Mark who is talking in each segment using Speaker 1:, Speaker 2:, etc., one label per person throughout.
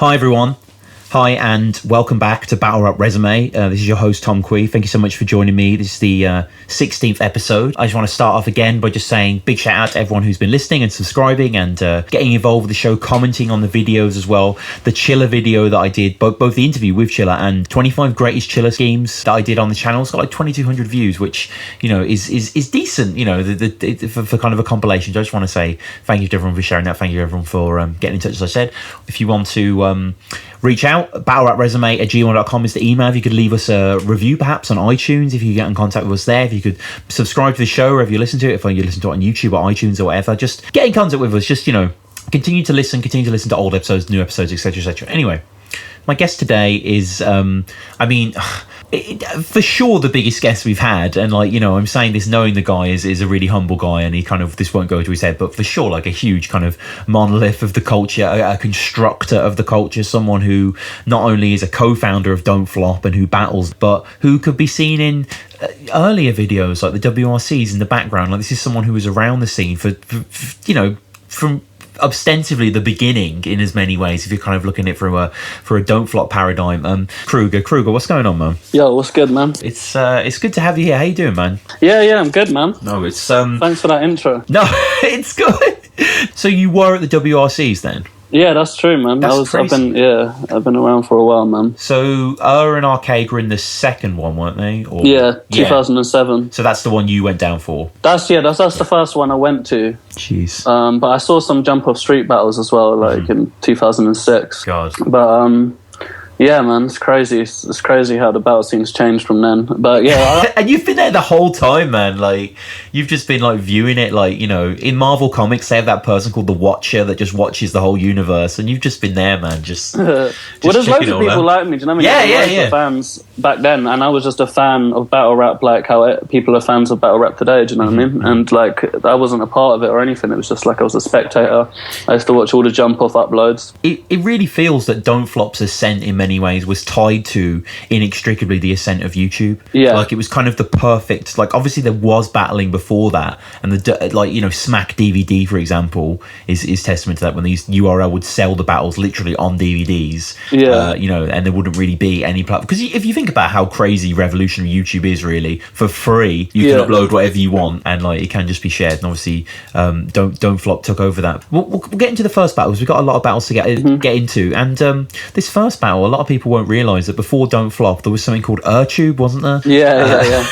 Speaker 1: Hi everyone. Hi and welcome back to BattleRapresume. This is your host Tom Quee. Thank you so much for joining me. This is the 16th episode. I just want to start off again by just saying big shout out to everyone who's been listening and subscribing and getting involved with the show, commenting on the videos as well. The Chiller video that I did, both the interview with Chiller and 25 greatest Chiller schemes that I did on the channel. It's got like 2,200 views, which is decent. For kind of a compilation. So I just want to say thank you to everyone for sharing that. Thank you everyone for getting in touch. As I said, if you want to reach out, battlerapresume@gmail.com is the email. If you could leave us a review perhaps on iTunes, if you get in contact with us there, if you could subscribe to the show wherever you listen to it, if you listen to it on YouTube or iTunes or whatever, just get in contact with us. Just continue to listen to old episodes, new episodes, etc. Anyway, my guest today is for sure the biggest guest we've had, and I'm saying this knowing the guy is a really humble guy, and he kind of, this won't go to his head, but for sure like a huge kind of monolith of the culture, a constructor of the culture, someone who not only is a co-founder of Don't Flop and who battles, but who could be seen in earlier videos like the WRCs in the background. Like, this is someone who was around the scene for from ostensibly the beginning in as many ways, if you're kind of looking at it for a Don't Flop paradigm. Kruger, what's going on, man?
Speaker 2: Yo, what's good, man?
Speaker 1: It's good to have you here. How you doing, man?
Speaker 2: Yeah, I'm good, man.
Speaker 1: No, it's
Speaker 2: thanks for that intro.
Speaker 1: No, it's good. So you were at the WRCs then?
Speaker 2: Yeah, that's true, man. I've been around for a while, man.
Speaker 1: So and Arcade were in the second one, weren't they? Or,
Speaker 2: 2007.
Speaker 1: Yeah. So that's the one you went down for?
Speaker 2: That's the first one I went to.
Speaker 1: Jeez.
Speaker 2: But I saw some jump off street battles as well, in 2006.
Speaker 1: God.
Speaker 2: But yeah, man, it's crazy. It's crazy how the battle scene's changed from then. But yeah,
Speaker 1: and you've been there the whole time, man. Like, you've just been like viewing it. Like, in Marvel Comics, they have that person called the Watcher that just watches the whole universe, and you've just been there, man. Just
Speaker 2: well, there's loads of people like me. Do you know what I mean?
Speaker 1: Yeah.
Speaker 2: Fans back then, and I was just a fan of battle rap, like how people are fans of battle rap today. Do you know what I mean? And like, I wasn't a part of it or anything. It was just like I was a spectator. I used to watch all the jump off uploads.
Speaker 1: It really feels that Don't Flop's ascent in many ways was tied to inextricably the ascent of YouTube.
Speaker 2: Yeah,
Speaker 1: like it was kind of the perfect. Like, obviously there was battling before that, and Smack DVD, for example, is testament to that. When these URL would sell the battles literally on DVDs, and there wouldn't really be any platform. Because if you think about how crazy revolutionary YouTube is, really, for free you can upload whatever you want, and like it can just be shared. And obviously, Don't Flop took over that. We'll get into the first battles. We've got a lot of battles to get into, and this first battle, a lot of people won't realise that before Don't Flop there was something called Tube, wasn't there?
Speaker 2: Yeah.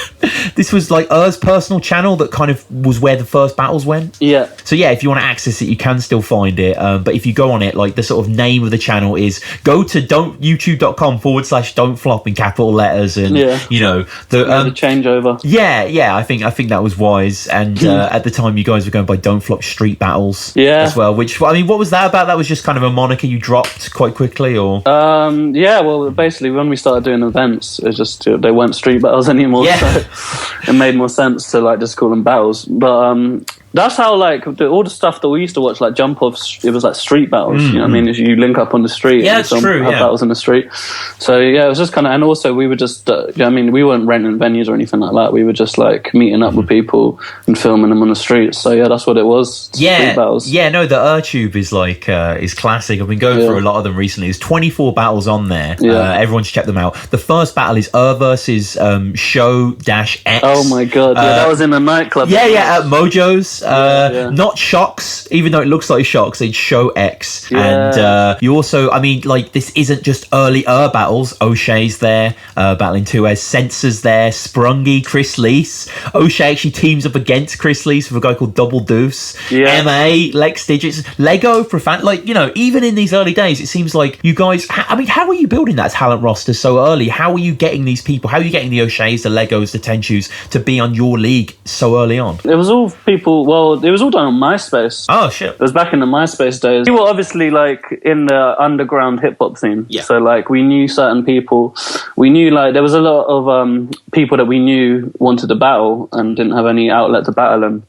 Speaker 1: This was like personal channel that kind of was where the first battles went.
Speaker 2: Yeah.
Speaker 1: So yeah, if you want to access it, you can still find it. But if you go on it, like the sort of name of the channel is go to youtube.com/Don't Flop in capital letters, and the
Speaker 2: changeover.
Speaker 1: Yeah. I think that was wise. And at the time, you guys were going by Don't Flop Street Battles as well. Which, I mean, what was that about? That was just kind of a moniker you dropped quite quickly, or?
Speaker 2: Yeah, well, basically, when we started doing events, it just they weren't street battles anymore.
Speaker 1: Yeah.
Speaker 2: So it made more sense to like just call them battles. But that's how like all the stuff that we used to watch, like jump offs, it was like street battles. You know what I mean? As you link up on the street,
Speaker 1: yeah, it's true.
Speaker 2: Have battles in the street. So yeah, it was just kind of, and also we were just, we weren't renting venues or anything like that. We were just like meeting up with people and filming them on the streets. So yeah, that's what it was. Street battles.
Speaker 1: Yeah, no, the Tube is like is classic. I've been going through a lot of them recently. There's 24 battles on there. Everyone should check them out. The first battle is versus Show-X.
Speaker 2: Oh my god, that was in a nightclub.
Speaker 1: Yeah, at Mojo's. Not Shocks, even though it looks like Shocks, it's Show-X. And you also, I mean, like, this isn't just early battles. O'Shea's there, battling Tuez. Sensor's there, Sprungy, Chris Lees. O'Shea actually teams up against Chris Lees with a guy called Double Deuce. MA, Lex Digits, Lego, Profan. Like, even in these early days, it seems like you guys, how are you building that talent roster so early? How are you getting these people? How are you getting the O'Shea's, the Legos, the Tenchus to be on your league so early on?
Speaker 2: It was all people, it was all done on MySpace.
Speaker 1: Oh, shit.
Speaker 2: It was back in the MySpace days. We were obviously like in the underground hip-hop scene.
Speaker 1: Yeah.
Speaker 2: So like we knew certain people. We knew like there was a lot of people that we knew wanted to battle and didn't have any outlet to battle them.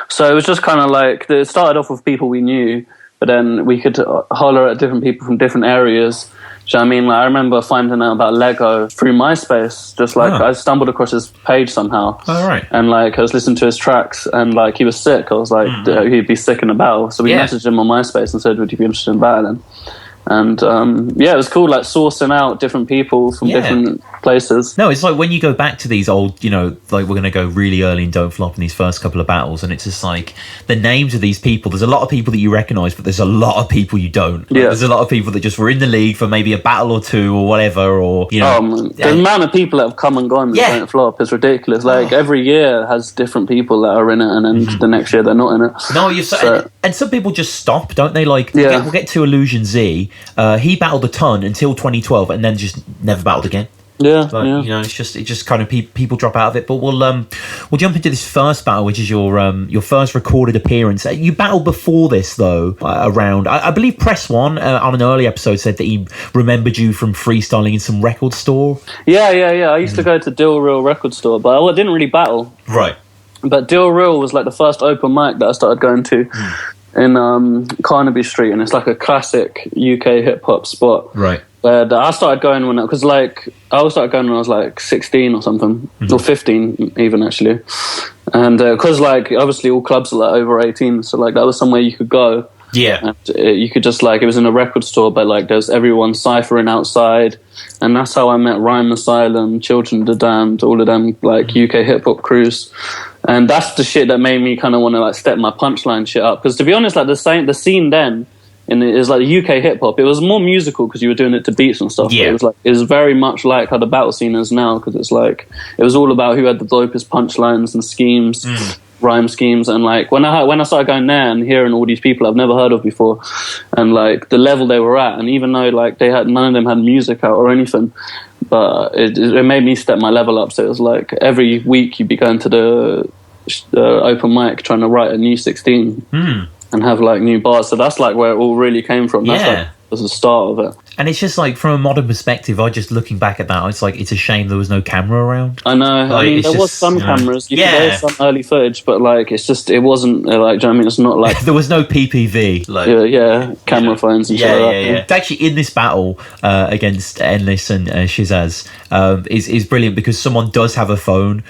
Speaker 2: So it was just kind of like, it started off with people we knew, but then we could holler at different people from different areas. Do you know what I mean? Like, I remember finding out about Lego through MySpace. Just like I stumbled across his page somehow.
Speaker 1: Oh, right.
Speaker 2: And like I was listening to his tracks, and like he was sick. I was like, he'd be sick in a battle. So we messaged him on MySpace and said, "Would you be interested in battling?" And it was cool, like sourcing out different people from different places.
Speaker 1: No, it's like when you go back to these old, like we're going to go really early in Don't Flop in these first couple of battles, and it's just like the names of these people. There's a lot of people that you recognise, but there's a lot of people you don't. Like, there's a lot of people that just were in the league for maybe a battle or two or whatever, or the
Speaker 2: amount of people that have come and gone that Don't Flop is ridiculous. Like every year has different people that are in it, and then the next year they're not in it.
Speaker 1: No, and some people just stop, don't they? Like we'll get to Illusion Z. He battled a ton until 2012, and then just never battled again. It's just kind of people drop out of it. But we'll jump into this first battle, which is your first recorded appearance. You battled before this though, around I believe Press One on an early episode said that he remembered you from freestyling in some record store. Yeah.
Speaker 2: I used to go to Dill Real record store, but I didn't really battle.
Speaker 1: Right.
Speaker 2: But Dill Real was like the first open mic that I started going to. In Carnaby Street, and it's like a classic UK hip hop spot.
Speaker 1: Right.
Speaker 2: I started going I started going when I was like 16 or something, or 15 even actually. And because like obviously all clubs are like over 18, so like that was somewhere you could go.
Speaker 1: Yeah.
Speaker 2: And you could just like, it was in a record store, but like there's everyone ciphering outside, and that's how I met Rhyme Asylum, Children of the Damned, all of them like UK hip hop crews. And that's the shit that made me kind of want to like step my punchline shit up. Because to be honest, like the scene then is like the UK hip hop. It was more musical because you were doing it to beats and stuff.
Speaker 1: Yeah.
Speaker 2: It was very much like how the battle scene is now, because it's like it was all about who had the dopest punchlines and schemes, rhyme schemes. And like when I started going there and hearing all these people I've never heard of before, and like the level they were at, and even though like none of them had music out or anything. But it made me step my level up. So it was like every week you'd be going to the open mic trying to write a new 16 and have like new bars. So that's like where it all really came from. That's like was the start of it.
Speaker 1: And it's just like from a modern perspective, I just looking back at that, it's like it's a shame there was no camera around.
Speaker 2: I know.
Speaker 1: Like,
Speaker 2: I mean, there was some cameras. There was some early footage, but like it wasn't like. Do you know what I mean? It's not like
Speaker 1: there was no PPV. Like
Speaker 2: camera phones and shit like that.
Speaker 1: It's actually in this battle against Endless and Shizaz is brilliant because someone does have a phone.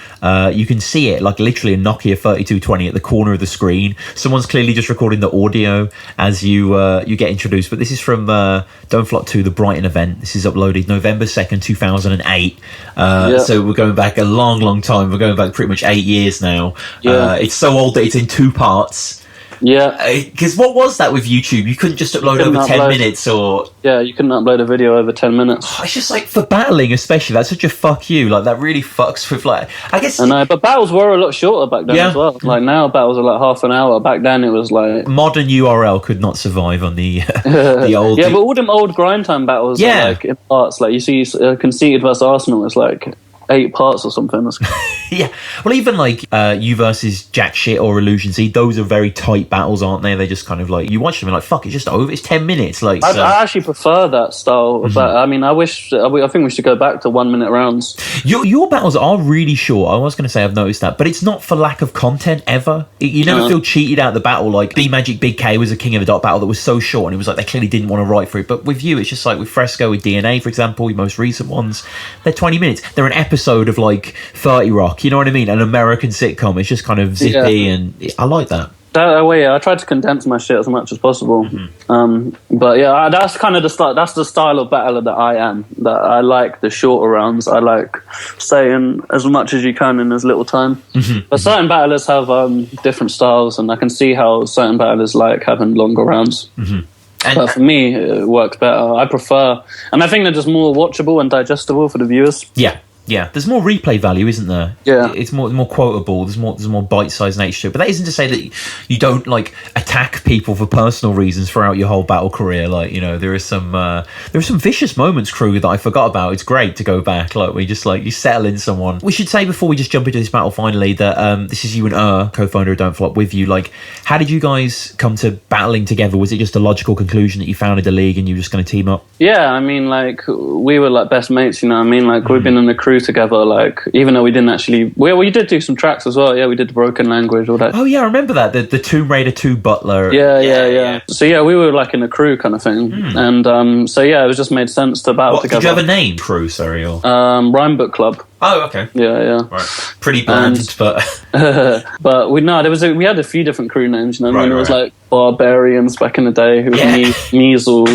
Speaker 1: You can see it like literally a Nokia 3220 at the corner of the screen. Someone's clearly just recording the audio as you get introduced. But this is from Don't Flop 2, the Brighton event. This is uploaded November 2nd, 2008. So we're going back a long time. We're going back pretty much 8 years now. It's so old that it's in 2 parts.
Speaker 2: Yeah.
Speaker 1: Because what was that with YouTube? You couldn't just upload over 10 minutes or...
Speaker 2: Yeah, you couldn't upload a video over 10 minutes.
Speaker 1: It's just like, for battling especially, that's such a fuck you. Like, that really fucks with, like... I guess...
Speaker 2: I know, but battles were a lot shorter back then as well. Like, now battles are like half an hour. Back then it was like...
Speaker 1: Modern URL could not survive on the the old...
Speaker 2: Yeah, but all them old grind time battles are like in parts. Like, you see Conceited vs Arsenal is like 8 parts or something.
Speaker 1: Yeah, well, even like you versus Jack Shit or Illusion Z, those are very tight battles, aren't they? They're just kind of like, you watch them and like, fuck, it's just over, it's 10 minutes. Like,
Speaker 2: I actually prefer that style, but I mean, I think we should go back to 1 minute rounds.
Speaker 1: Your battles are really short. I was going to say I've noticed that, but it's not for lack of content ever. You never feel cheated out of the battle. Like B Magic Big K was a King of the Dot battle that was so short, and it was like they clearly didn't want to write for it. But with you, it's just like with Fresco, with DNA, for example, your most recent ones, they're 20 minutes. They're an episode of like 30 Rock, you know what I mean? An American sitcom. It's just kind of zippy, and I like that.
Speaker 2: I tried to condense my shit as much as possible. But yeah, that's kind of the style. That's the style of battler that I am. That I like the shorter rounds. I like saying as much as you can in as little time. But certain battlers have different styles, and I can see how certain battlers like having longer rounds. But for me, it works better. I prefer, and I think they're just more watchable and digestible for the viewers.
Speaker 1: Yeah, there's more replay value, isn't there?
Speaker 2: Yeah,
Speaker 1: it's more quotable. There's more bite-sized nature to it. But that isn't to say that you don't like attack people for personal reasons throughout your whole battle career. Like, you know, there are some vicious moments, Kruger, that I forgot about. It's great to go back. Like, we just like you settle in someone. We should say before we just jump into this battle finally that this is you and co-founder of Don't Flop with you. Like, how did you guys come to battling together? Was it just a logical conclusion that you founded the league and you were just going to team up? Yeah,
Speaker 2: I mean, like we were like best mates. You know what I mean? Like we've been in the crew together, like even though we didn't actually we did do some tracks as well. We did the Broken Language, all that.
Speaker 1: Oh yeah, I remember that, the Tomb Raider 2 Butler.
Speaker 2: Yeah. So yeah, we were like in a crew kind of thing. And so yeah, it was just made sense to battle together.
Speaker 1: Did you have a name? Crew, sorry, or
Speaker 2: Rhyme Book Club.
Speaker 1: Oh, okay.
Speaker 2: Yeah.
Speaker 1: Right. Pretty bland, but
Speaker 2: but we had a few different crew names. You know,
Speaker 1: Right,
Speaker 2: it was
Speaker 1: right.
Speaker 2: like Barbarians back in the day, who was Measle,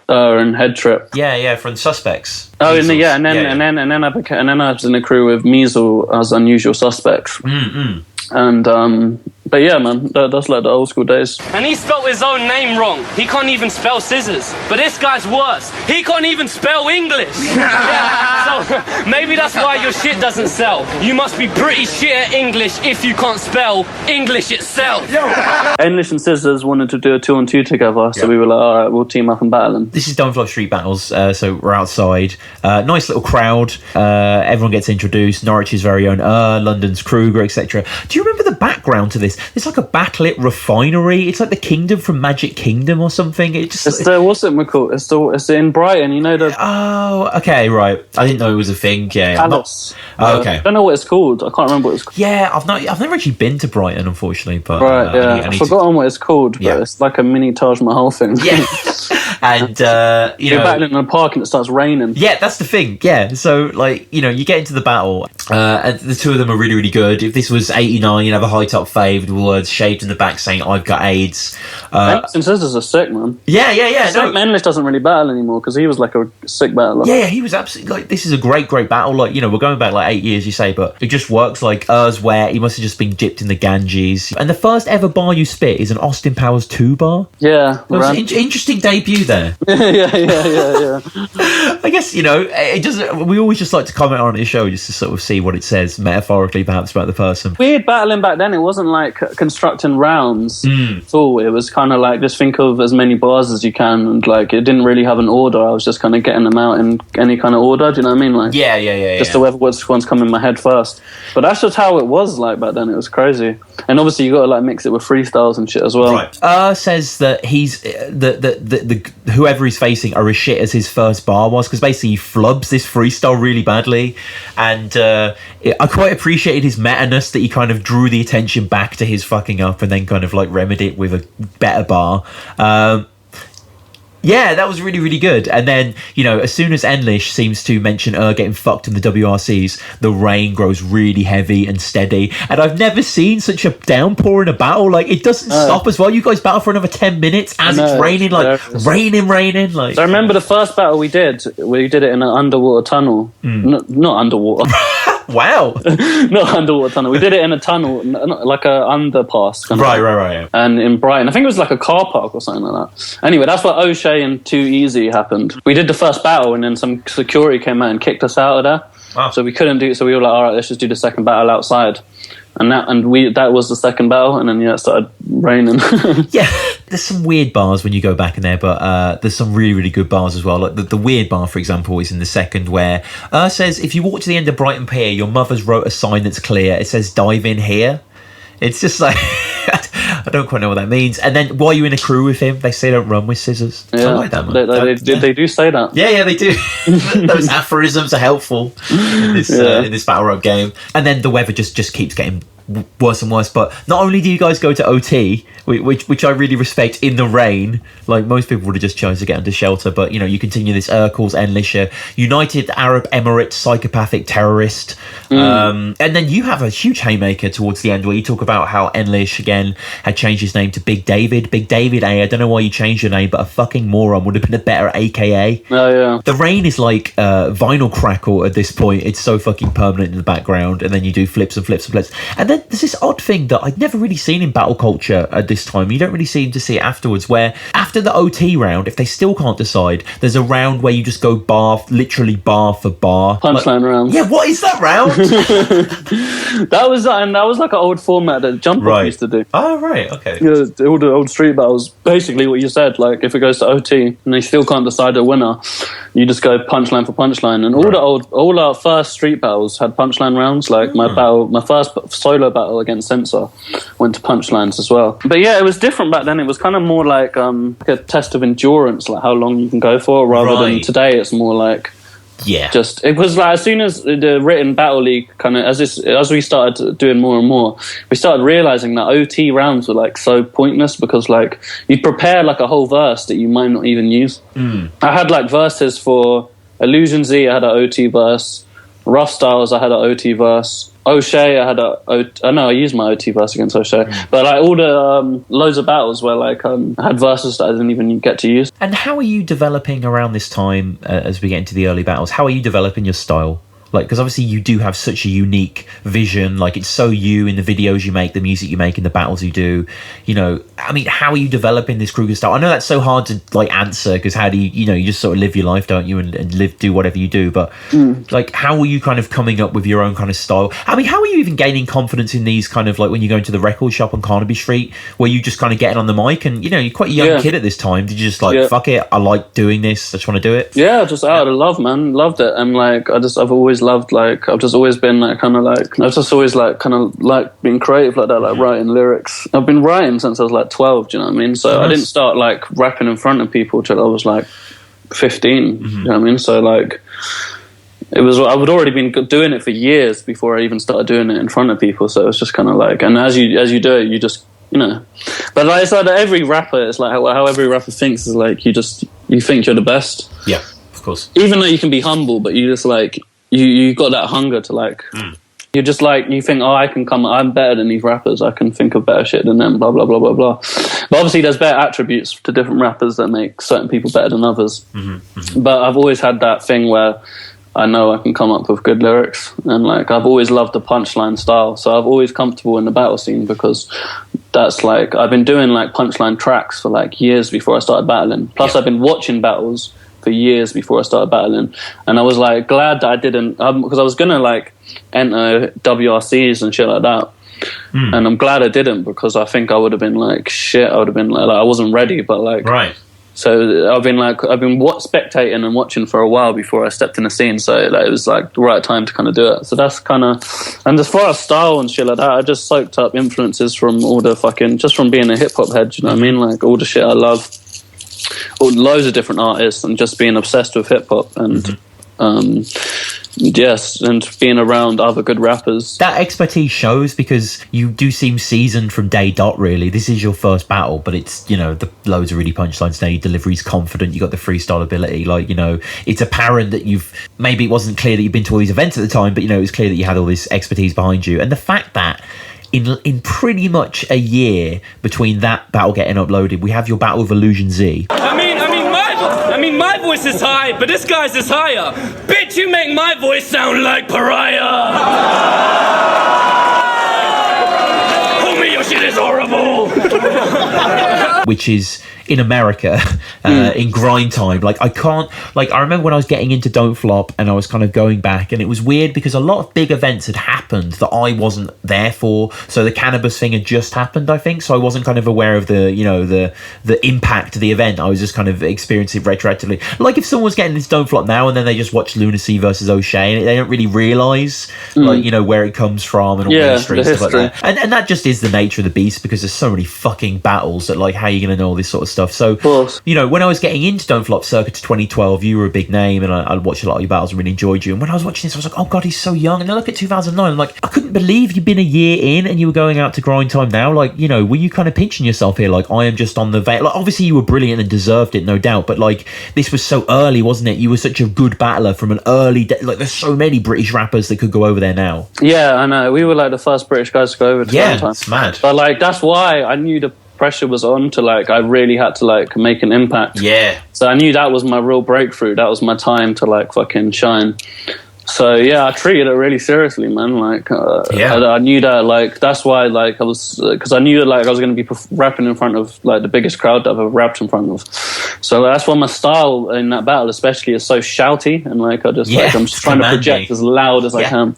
Speaker 2: and Head Trip.
Speaker 1: yeah, from Suspects.
Speaker 2: Oh,
Speaker 1: Measles.
Speaker 2: and then I was in a crew with Measle as Unusual Suspects. And but yeah, man, that's like the old school days.
Speaker 3: And he spelled his own name wrong. He can't even spell scissors. But this guy's worse. He can't even spell English. Yeah, so maybe that's why your shit doesn't sell. You must be pretty shit at English if you can't spell English itself.
Speaker 2: English and Scissors wanted to do a 2-on-2 together, so we were like, all right, we'll team up and battle them.
Speaker 1: This is Dunfly Street Battles, so we're outside. Nice little crowd. Everyone gets introduced. Norwich's very own London's Kruger, etc. Do you remember the background to this? It's like a backlit refinery. It's like the Kingdom from Magic Kingdom or something.
Speaker 2: What's it called? It's in Brighton, you know the...
Speaker 1: Oh, okay, right. I didn't know it was a thing. Yeah.
Speaker 2: Palace.
Speaker 1: Okay.
Speaker 2: I don't know what it's called. I can't remember what it's called.
Speaker 1: Yeah, I've never actually been to Brighton, unfortunately. But
Speaker 2: Right, yeah. I've forgotten what it's called, but it's like a mini Taj Mahal thing.
Speaker 1: Yeah. And,
Speaker 2: you're battling in a park and it starts raining.
Speaker 1: Yeah, that's the thing. Yeah. So, like, you get into the battle, and the two of them are really, really good. If this was 89, you'd have a high top fave with words shaved in the back saying, "I've got AIDS."
Speaker 2: English and Scissors are sick, man.
Speaker 1: Yeah.
Speaker 2: English doesn't really battle anymore because he was like a sick battler.
Speaker 1: Yeah, he was absolutely like, this is a great battle. Like, we're going back like 8 years, you say, but it just works. Like, wet. He must have just been dipped in the Ganges. And the first ever bar you spit is an Austin Powers 2 bar.
Speaker 2: Yeah.
Speaker 1: It was an interesting debut there.
Speaker 2: yeah.
Speaker 1: I guess, it doesn't. We always just like to comment on the show just to sort of see what it says metaphorically, perhaps, about the person.
Speaker 2: Weird battling back then. It wasn't like constructing rounds at all. It was kind of like just think of as many bars as you can, and like it didn't really have an order. I was just kind of getting them out in any kind of order. Do you know what I mean? Like just whoever which ones come in my head first. But that's just how it was like back then. It was crazy. And obviously you got to like mix it with freestyles and shit as well.
Speaker 1: Right. Says that he's the whoever he's facing are as shit as his first bar was, because basically he flubs this freestyle really badly, and I quite appreciated his meta-ness, that he kind of drew the attention back to his fucking up and then kind of like remedied it with a better bar. Yeah, that was really, really good. And then, as soon as English seems to mention getting fucked in the WRCs, the rain grows really heavy and steady. And I've never seen such a downpour in a battle. Like, it doesn't stop as well. You guys battle for another 10 minutes as it's raining, like, raining. Like,
Speaker 2: so I remember the first battle we did it in an underwater tunnel. Not underwater.
Speaker 1: Wow.
Speaker 2: Not underwater tunnel. We did it in a tunnel, like a underpass.
Speaker 1: Right.
Speaker 2: And in Brighton, I think it was like a car park or something like that. Anyway, that's what O'Shea and Too Easy happened. We did the first battle, and then some security came out and kicked us out of there. Wow. So we couldn't do it. So we were like, all right, let's just do the second battle outside. And that was the second battle, and then it started raining.
Speaker 1: Yeah, there's some weird bars when you go back in there, but there's some really, really good bars as well. Like the weird bar, for example, is in the second, where says, if you walk to the end of Brighton Pier, your mother's wrote a sign that's clear. It says, "Dive in here." It's just like, I don't quite know what that means. And then while you're in a crew with him, they say don't run with scissors.
Speaker 2: Yeah,
Speaker 1: I like that, man.
Speaker 2: They do say that.
Speaker 1: Yeah, they do. Those aphorisms are helpful in this battle rap game. And then the weather just keeps getting worse and worse. But not only do you guys go to OT, which I really respect, in the rain, like most people would have just chosen to get under shelter, but you continue this Urkel's Enlisher, United Arab Emirates psychopathic terrorist, and then you have a huge haymaker towards the end where you talk about how Enlish again had changed his name to Big David. I don't know why you changed your name, but a fucking moron would have been a better AKA.
Speaker 2: Oh yeah.
Speaker 1: The rain is like vinyl crackle at this point. It's so fucking permanent in the background, and then you do flips, and then there's this odd thing that I'd never really seen in battle culture at this time. You don't really seem to see it afterwards, where after the OT round, if they still can't decide, there's a round where you just go literally bar for bar.
Speaker 2: Punchline rounds.
Speaker 1: Yeah, what is that round?
Speaker 2: that was like an old format that Jump Off used to do.
Speaker 1: Oh, right, okay.
Speaker 2: Yeah, all the old street battles, basically what you said, like if it goes to OT and they still can't decide a winner, you just go punchline for punchline. And all our first street battles had punchline rounds. Like my first solo battle against Censor went to punchlines as well. But yeah, it was different back then. It was kind of more like a test of endurance, like how long you can go for, rather than today. It's more like it was like as soon as the written battle league kind of as we started doing more and more, we started realizing that OT rounds were like so pointless, because like you'd prepare like a whole verse that you might not even use. I had like verses for Illusion Z. I had an OT verse. Rough Styles, I had an OT verse. O'Shea, I used my OT verse against O'Shea. But like all the loads of battles where like I had verses that I didn't even get to use.
Speaker 1: And how are you developing around this time as we get into the early battles? How are you developing your style? Like, because obviously you do have such a unique vision. Like, it's so you in the videos you make, the music you make, in the battles you do. You know, I mean, how are you developing this Cruger style? I know that's so hard to like answer, because how do you you just sort of live your life, don't you, and do whatever you do. But like, how are you kind of coming up with your own kind of style? I mean, how are you even gaining confidence in these kind of like when you go into the record shop on Carnaby Street, where you just kind of getting on the mic and you're quite a young kid at this time. Did you just like fuck it? I like doing this. I just want to do it.
Speaker 2: Yeah, just out of love, man. Loved it, and like I've always loved like. I've just always been like kind of like I've just always like kind of like being creative like that, like writing lyrics. I've been writing since I was like 12. Do you know what I mean? So I didn't start like rapping in front of people till I was like 15. You know what I mean? So like I would already been doing it for years before I even started doing it in front of people. So it's just kind of like, and as you do it, you just But like it's like every rapper, it's like how every rapper thinks is like you think you're the best.
Speaker 1: Yeah, of course.
Speaker 2: Even though you can be humble, but you just like. You got that hunger to like you're just like you think I'm better than these rappers, I can think of better shit than them, blah blah blah blah blah. But obviously there's better attributes to different rappers that make certain people better than others. But I've always had that thing where I know I can come up with good lyrics, and like I've always loved the punchline style, so I've always comfortable in the battle scene, because that's like I've been doing like punchline tracks for like years before I started battling, plus I've been watching battles for years before I started battling, and I was like glad that I didn't, because I was gonna like enter WRCs and shit like that, and I'm glad I didn't, because I think I would have been like shit. I would have been like I wasn't ready, but like so I've been spectating and watching for a while before I stepped in the scene, so like, it was like the right time to kind of do it. So that's kind of, and as far as style and shit like that, I just soaked up influences from all the fucking, just from being a hip hop head, you know what I mean, like all the shit I love. Loads of different artists, and just being obsessed with hip hop, and and being around other good rappers.
Speaker 1: That expertise shows, because you do seem seasoned from day dot. Really, this is your first battle, but it's the loads of really punchlines now. Your delivery's confident. You got the freestyle ability. Like it's apparent that maybe it wasn't clear that you've been to all these events at the time, but it was clear that you had all this expertise behind you, and the fact that. In pretty much a year between that battle getting uploaded, we have your battle with Illusion Z.
Speaker 3: I mean, my voice is high, but this guy's is higher. Bitch, you make my voice sound like pariah. Homie, your shit is horrible.
Speaker 1: Which is in America, in grind time. Like I remember when I was getting into Don't Flop, and I was kind of going back, and it was weird because a lot of big events had happened that I wasn't there for. So the cannabis thing had just happened, I think. So I wasn't kind of aware of the impact of the event. I was just kind of experiencing it retroactively. Like if someone was getting this Don't Flop now, and then they just watch Lunacy versus O'Shea, and they don't really realise where it comes from and all the history and stuff like that. And that just is the nature of the beast, because there's so many fucking battles that like how are you going to know all this sort of stuff. So when I was getting into Don't Flop circa to 2012, you were a big name, and I watched a lot of your battles and really enjoyed you. And when I was watching this, I was like, oh god, he's so young. And then I look at 2009, I'm like, I couldn't believe you'd been a year in and you were going out to grind time now. Like, were you kind of pinching yourself here? Like, I am just on the vein. Like, obviously you were brilliant and deserved it, no doubt, but like this was so early, wasn't it? You were such a good battler from an early like there's so many British rappers that could go over there now.
Speaker 2: Yeah, I know. We were like the first British guys to go over to grind time.
Speaker 1: It's mad.
Speaker 2: But like that's why I knew the pressure was on to like I really had to like make an impact. So I knew that was my real breakthrough. That was my time to like fucking shine. So yeah, I treated it really seriously, man. Like I knew that like that's why like I was, because I knew that like I was going to be rapping in front of like the biggest crowd that I've ever rapped in front of. So that's why my style in that battle especially is so shouty, and like I'm just trying to project as loud as I can.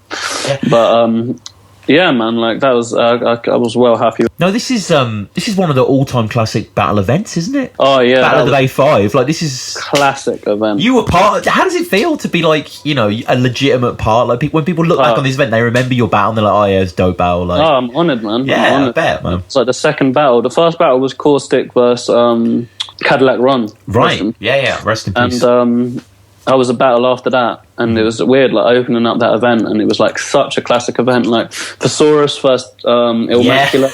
Speaker 2: But yeah, man, like that was I was well happy.
Speaker 1: No, this is one of the all-time classic battle events, isn't it?
Speaker 2: Oh yeah,
Speaker 1: Battle of the Bay 5. Like this is
Speaker 2: classic event.
Speaker 1: You were part. How does it feel to be like a legitimate part? Like when people look back on this event, they remember your battle and they're like, oh yeah, it's dope battle. Like,
Speaker 2: oh, I'm honoured, man.
Speaker 1: Yeah,
Speaker 2: I'm
Speaker 1: I bet, man.
Speaker 2: It's like the second battle. The first battle was Caustic versus Cadillac Ron.
Speaker 1: Right. Yeah. Rest in peace.
Speaker 2: And I was a battle after that, and it was weird, like opening up that event, and it was like such a classic event, like Thesaurus first Ill Macula.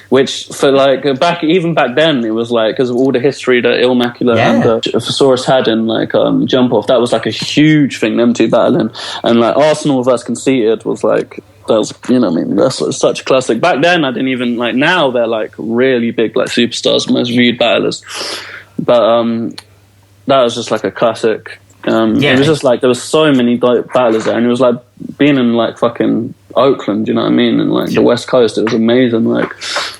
Speaker 2: which for like back then it was like, because of all the history that Illmaculate and Saurus had in like Jump Off, that was like a huge thing, them two battling. And like Arsenal versus Conceited was like, that was, you know what I mean, that's such a classic. Back then I didn't even like, now they're like really big, like superstars, most viewed battlers, but that was just like a classic. It was just like, there was so many battlers there, and it was like being in like fucking Oakland, you know what I mean, and like the West Coast, it was amazing. Like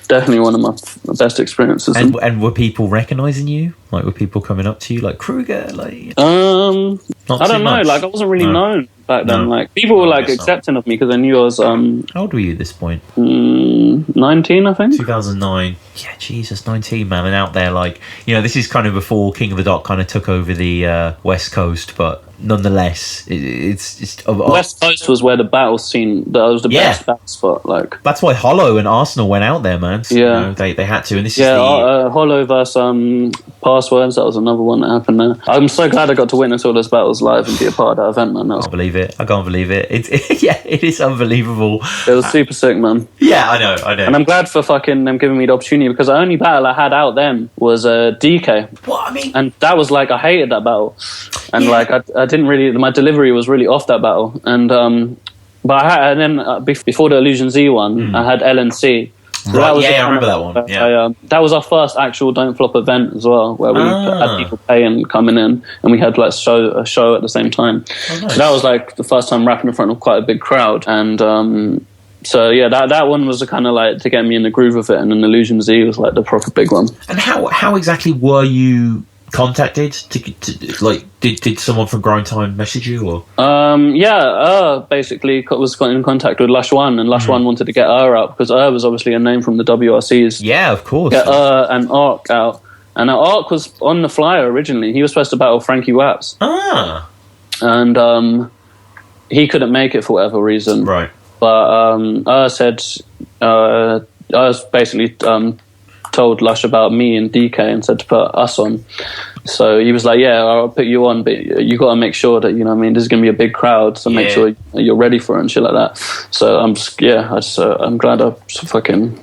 Speaker 2: definitely one of my best experiences.
Speaker 1: And were people recognizing you? Like, were people coming up to you like Cruger? Like,
Speaker 2: I don't know. Like, I wasn't really known back then. Like, people were like accepting of me because they knew I was. How
Speaker 1: old were you at this point?
Speaker 2: 19, I think.
Speaker 1: 2009. Yeah, Jesus, 19, man, and out there, like, you know, this is kind of before King of the Dot kind of took over the West Coast, but nonetheless, it's just
Speaker 2: West Coast was where the battle scene. That was the best battle spot. Like,
Speaker 1: that's why Hollow and Arsenal went out there, man. So, you know, they had to, and this is the
Speaker 2: Hollow versus Passwords. That was another one that happened there. I'm so glad I got to witness all those battles live and be a part of that event, man. I can't
Speaker 1: believe it. It is unbelievable.
Speaker 2: It was super sick, man.
Speaker 1: Yeah, I know.
Speaker 2: And I'm glad for fucking them giving me the opportunity, because the only battle I had out then was DK.
Speaker 1: What I mean,
Speaker 2: and that was like, I hated that battle, and like I didn't really. My delivery was really off that battle, and but and then before the Illusion Z one, I had LNC. So
Speaker 1: right, I remember that one. Yeah,
Speaker 2: that was our first actual Don't Flop event as well, where we had people paying, coming in, and we had like a show at the same time. Oh, nice. So that was like the first time rapping in front of quite a big crowd, and so yeah, that one was kind of like to get me in the groove of it, and then Illusion Z was like the proper big one.
Speaker 1: And how exactly were you contacted to like, did someone from Grind Time message you, or
Speaker 2: basically was in contact with Lush One, and Lush One wanted to get out, because was obviously a name from the WRCs.
Speaker 1: Yeah, of course.
Speaker 2: Get and Ark out, and Ark was on the flyer originally. He was supposed to battle Frankie Waps, and he couldn't make it for whatever reason,
Speaker 1: right?
Speaker 2: But said I was basically told Lush about me and DK and said to put us on. So he was like, yeah, I'll put you on, but you got to make sure that, you know what I mean, this is going to be a big crowd, so make sure you're ready for it and shit like that. So I'm glad I fucking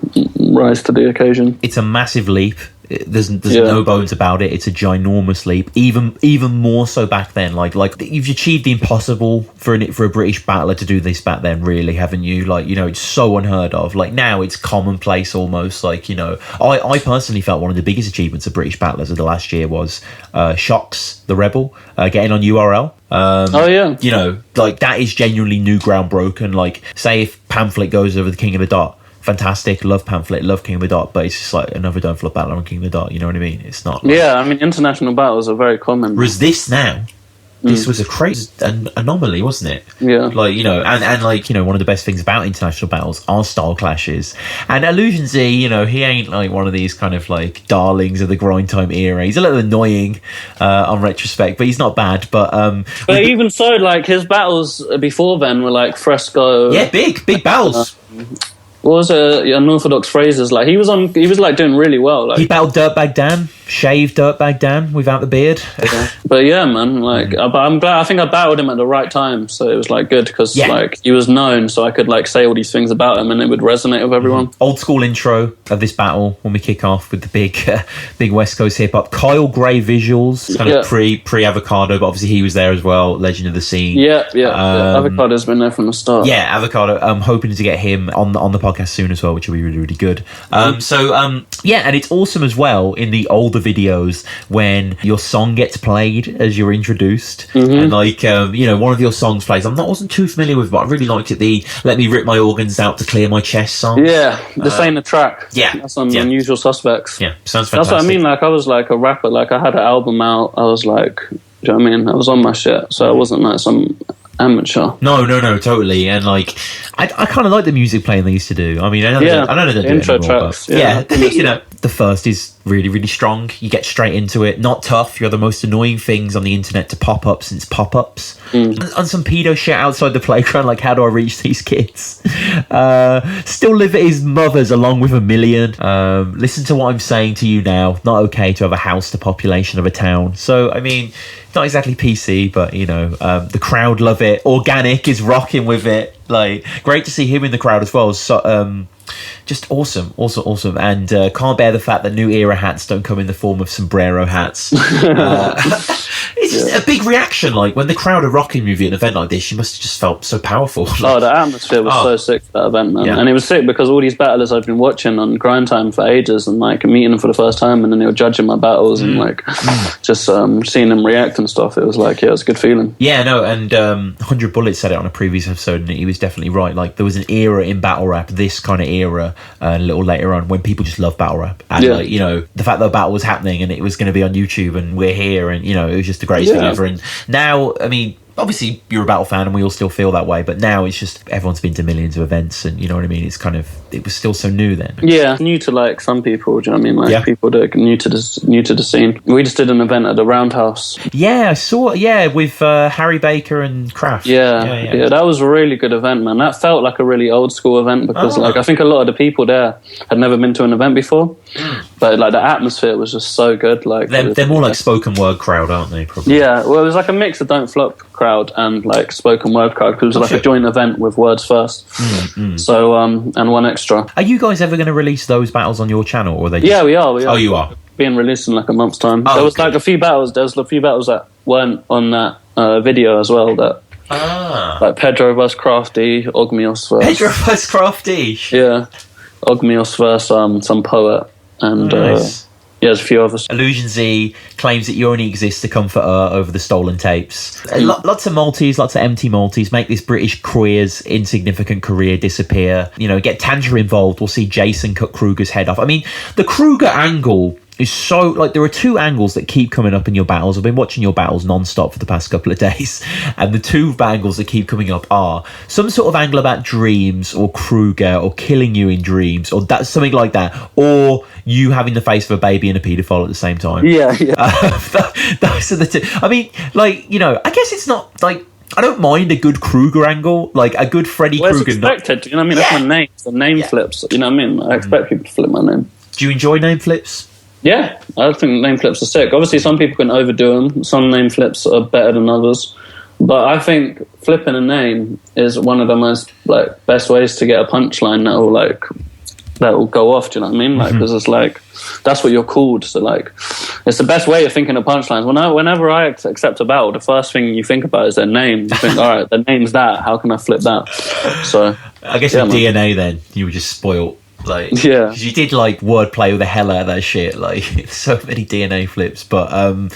Speaker 2: rise to the occasion.
Speaker 1: It's a massive leap. There's no bones about it. It's a ginormous leap. Even more so back then. Like you've achieved the impossible for a British battler to do this back then, really, haven't you? Like, you know, it's so unheard of. Like, now it's commonplace almost. Like, you know, I personally felt one of the biggest achievements of British battlers of the last year was Shocks, the Rebel, getting on URL. You know, like, that is genuinely new ground broken. Like, say if Pamphlet goes over the King of the Dot, fantastic, love Pamphlet, love King of the Dot, but it's just like another Don't Flop battler on King of the Dot, you know what I mean? It's not like,
Speaker 2: I mean, international battles are very common.
Speaker 1: Whereas this was a crazy anomaly, wasn't it?
Speaker 2: Yeah.
Speaker 1: Like, you know, and like, you know, one of the best things about international battles are style clashes. And Illusion Z, you know, he ain't like one of these kind of like darlings of the Grind Time era. He's a little annoying on retrospect, but he's not bad. But
Speaker 2: even so, like, his battles before then were like Fresco.
Speaker 1: Yeah, big battles.
Speaker 2: What was unorthodox phrases? Like, he was like doing really well. Like,
Speaker 1: he battled Dirtbag Dan, shaved Dirtbag Dan without the beard.
Speaker 2: But yeah, man, like, but I'm glad. I think I battled him at the right time, so it was like good, because like, he was known, so I could like say all these things about him, and it would resonate with everyone.
Speaker 1: Old school intro of this battle when we kick off with the big West Coast hip hop. Kyle Gray visuals, kind of pre Avocado, but obviously he was there as well. Legend of the scene.
Speaker 2: Yeah. Avocado's been there from the start.
Speaker 1: Yeah, Avocado. I'm hoping to get him on the podcast soon as well, which will be really, really good. And it's awesome as well in the older videos when your song gets played as you're introduced, and like you know, one of your songs plays. I wasn't too familiar with it, but I really liked it. The "Let Me Rip My Organs Out to Clear My Chest" song. Yeah,
Speaker 2: this ain't a track.
Speaker 1: Yeah,
Speaker 2: that's on Unusual Suspects.
Speaker 1: Yeah, sounds fantastic.
Speaker 2: That's what I mean. Like, I was like a rapper. Like, I had an album out. I was like, do you know what I mean? I was on my shit, so I wasn't like some amateur. No,
Speaker 1: totally. And like, I kind of like the music playing they used to do. I mean, I know they don't do
Speaker 2: intro
Speaker 1: it anymore,
Speaker 2: tracks.
Speaker 1: But you know, the first is really, really strong. You get straight into it. Not tough. You're the most annoying things on the internet to pop up since pop-ups. And some pedo shit outside the playground, like, how do I reach these kids? Still live at his mother's along with a million. Listen to what I'm saying to you now. Not okay to have a house the population of a town. So, I mean, not exactly PC, but, you know, the crowd love it. Organic is rocking with it. Like, great to see him in the crowd as well. So, Just awesome. And can't bear the fact that New Era hats don't come in the form of sombrero hats. It's just a big reaction. Like, when the crowd are rocking with you at an event like this, you must have just felt so powerful.
Speaker 2: Oh, the atmosphere was so sick at that event, man.
Speaker 1: Yeah.
Speaker 2: And it was sick because all these battlers I've been watching on Grind Time for ages, and like meeting them for the first time, and then they were judging my battles and like just seeing them react and stuff. It was like, it was a good feeling.
Speaker 1: Yeah, no, and 100 Bullets said it on a previous episode, and he was definitely right. Like, there was an era in battle rap, this kind of era, a little later on, when people just love battle rap. And like, you know, the fact that a battle was happening and it was going to be on YouTube and we're here, and you know, it was just the greatest thing ever. And now, I mean, obviously you're a battle fan and we all still feel that way, but now it's just, everyone's been to millions of events, and you know what I mean, it's kind of, it was still so new then.
Speaker 2: Yeah, new to like some people, do you know what I mean? Like people that are new to the scene. We just did an event at the Roundhouse.
Speaker 1: Yeah, I saw it, with Harry Baker and Kraft.
Speaker 2: Yeah, that was a really good event, man. That felt like a really old school event because like I think a lot of the people there had never been to an event before, but like the atmosphere was just so good. Like
Speaker 1: they're more like spoken word crowd, aren't they? Probably.
Speaker 2: Yeah, well, it was like a mix of Don't Flop crowd and like spoken word crowd, because it was like a joint event with Words First. So and one extra.
Speaker 1: Are you guys ever going to release those battles on your channel, or are they just...
Speaker 2: Yeah, we are.
Speaker 1: Oh, you are?
Speaker 2: Being released in like a month's time. There was like a few battles. There was a few battles that weren't on that video as well. That like Pedro vs Crafty, Ogmios versus
Speaker 1: Pedro vs Crafty.
Speaker 2: Yeah, Ogmios versus some poet, and
Speaker 1: Nice.
Speaker 2: there's a few others.
Speaker 1: Illusion Z claims that you only exist to comfort her over the stolen tapes. Lots of multis, lots of empty multis make this British queer's insignificant career disappear. You know, get Tantra involved, we'll see Jason cut Kruger's head off. I mean, the Kruger angle is so, like, there are two angles that keep coming up in your battles. I've been watching your battles non-stop for the past couple of days, and the two angles that keep coming up are some sort of angle about dreams, or Kruger, or killing you in dreams, or that, something like that, or you having the face of a baby and a paedophile at the same time.
Speaker 2: Yeah.
Speaker 1: Those are the two. I mean, like, you know, I guess it's not, like, I don't mind a good Kruger angle, like a good Freddy Krueger.
Speaker 2: It's expected, you know what I mean? That's my name. The name flips, you know what I mean? I expect people to flip my name.
Speaker 1: Do you enjoy name flips?
Speaker 2: Yeah, I think name flips are sick. Obviously, some people can overdo them. Some name flips are better than others. But I think flipping a name is one of the most like best ways to get a punchline that will go off. Do you know what I mean? Like, because it's like that's what you're called. So like, it's the best way of thinking of punchlines. Whenever I accept a battle, the first thing you think about is their name. You think, all right, their name's that. How can I flip that? So
Speaker 1: I guess with DNA, then you were just spoiled. Like,
Speaker 2: yeah,
Speaker 1: 'cause you did like wordplay with the hell out of that shit. Like, so many DNA flips, but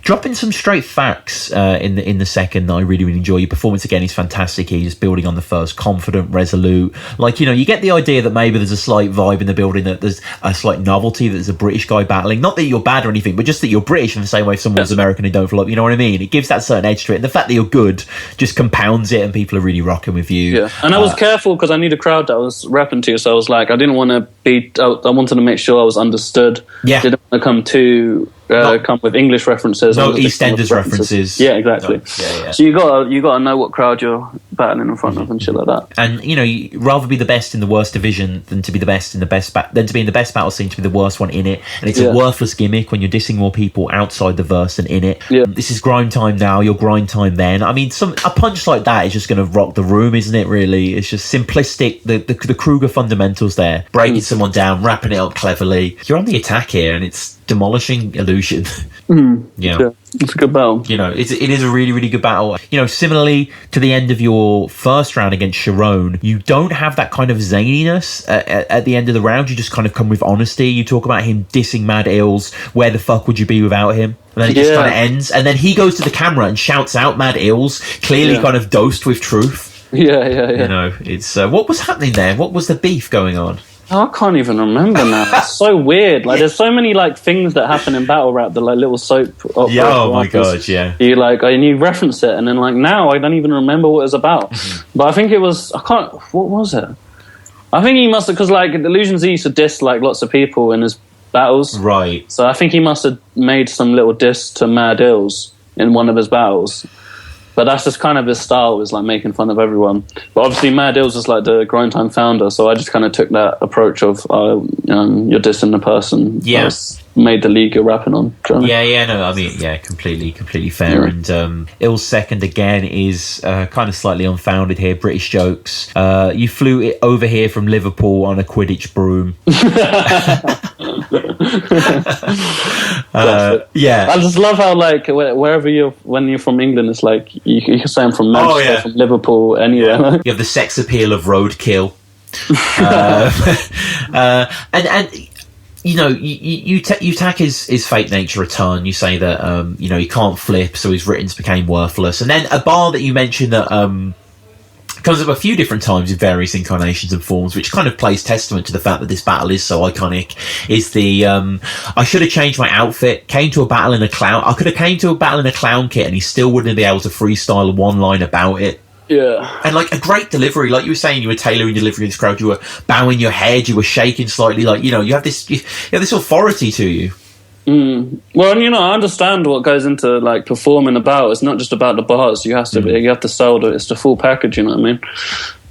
Speaker 1: dropping some straight facts in the second that I really enjoy. Your performance again is fantastic. He's building on the first, confident, resolute. Like, you know, you get the idea that maybe there's a slight vibe in the building, that there's a slight novelty, that there's a British guy battling. Not that you're bad or anything, but just that you're British in the same way someone's American and don't flow up. You know what I mean? It gives that certain edge to it. And the fact that you're good just compounds it, and people are really rocking with you.
Speaker 2: Yeah, and I was careful because I knew the crowd that I was rapping to, so I was like, I didn't want to be. I wanted to make sure I was understood.
Speaker 1: Yeah,
Speaker 2: didn't want to come too. Come with English references.
Speaker 1: No EastEnders references.
Speaker 2: Yeah, exactly.
Speaker 1: No. Yeah.
Speaker 2: So you gotta know what crowd you're battling in front of and shit like that.
Speaker 1: And you know, you'd rather be the best in the worst division than to be the best in the best than to be in the best battle scene to be the worst one in it. And it's a worthless gimmick when you're dissing more people outside the verse than in it.
Speaker 2: Yeah.
Speaker 1: This is grind time now. Your grind time then. I mean, a punch like that is just going to rock the room, isn't it? Really, it's just simplistic. The Kruger fundamentals there, breaking someone down, wrapping it up cleverly. You're on the attack here, and it's demolishing Illusion.
Speaker 2: Yeah, it's a good battle.
Speaker 1: You know, it is a really, really good battle. You know, similarly to the end of your first round against Charron, you don't have that kind of zaniness at the end of the round. You just kind of come with honesty. You talk about him dissing Mad Ills. Where the fuck would you be without him? And then it just kind of ends. And then he goes to the camera and shouts out Mad Ills, clearly kind of dosed with truth.
Speaker 2: Yeah.
Speaker 1: You know, it's what was happening there? What was the beef going on?
Speaker 2: I can't even remember now. It's so weird. Like, there's so many like things that happen in battle rap, the like little soap opera.
Speaker 1: Yeah, oh my god, yeah.
Speaker 2: You like, and you reference it, and then like now I don't even remember what it was about. But I think it was. What was it? I think he must have, because like Illusion Z used to diss like lots of people in his battles,
Speaker 1: right?
Speaker 2: So I think he must have made some little diss to Mad Ills in one of his battles. But that's just kind of his style, was like making fun of everyone. But obviously Mad Ills is like the Grind Time founder, so I just kind of took that approach of you're dissing the person that's made the league you're rapping on.
Speaker 1: Completely fair. And Ill's second again is kind of slightly unfounded here. British jokes. You flew it over here from Liverpool on a Quidditch broom.
Speaker 2: I just love how like wherever when you're from England, it's like you can say I'm from Manchester, from Liverpool, anywhere.
Speaker 1: You have the sex appeal of roadkill. And you know, you attack his fake nature a ton. You say that he can't flip, so his writtens became worthless. And then a bar that you mentioned that comes up a few different times in various incarnations and forms, which kind of plays testament to the fact that this battle is so iconic, is the I should have changed my outfit, came to a battle in a clown. I could have came to a battle in a clown kit and he still wouldn't be able to freestyle one line about it.
Speaker 2: Yeah.
Speaker 1: And like a great delivery, like you were saying, you were tailoring delivery in this crowd, you were bowing your head, you were shaking slightly, like, you have this authority to you.
Speaker 2: Well, and I understand what goes into like performing a battle. It's not just about the bars. You have to sell it's the full package. You know what I mean?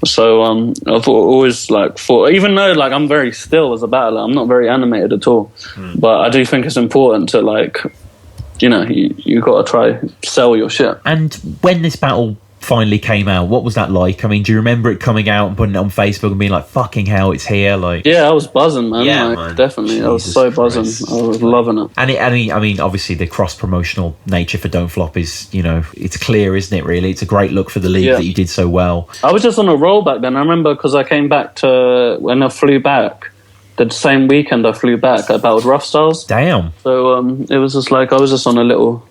Speaker 2: So I've always thought, even though like I'm very still as a battler, I'm not very animated at all. But I do think it's important to you got to try sell your shit.
Speaker 1: And when this battle finally came out, what was that like? I mean, do you remember it coming out and putting it on Facebook and being like, fucking hell, it's here? Like,
Speaker 2: yeah, I was buzzing, man.
Speaker 1: Yeah, man.
Speaker 2: Definitely. Jesus, I was so buzzing. Christ. I was loving it.
Speaker 1: And I mean, obviously the cross-promotional nature for Don't Flop is, it's clear, isn't it, really? It's a great look for the league that you did so well.
Speaker 2: I was just on a roll back then. I remember because I came back when I flew back, the same weekend I flew back, I battled Rough Styles.
Speaker 1: Damn.
Speaker 2: So it was just like, I was just on a little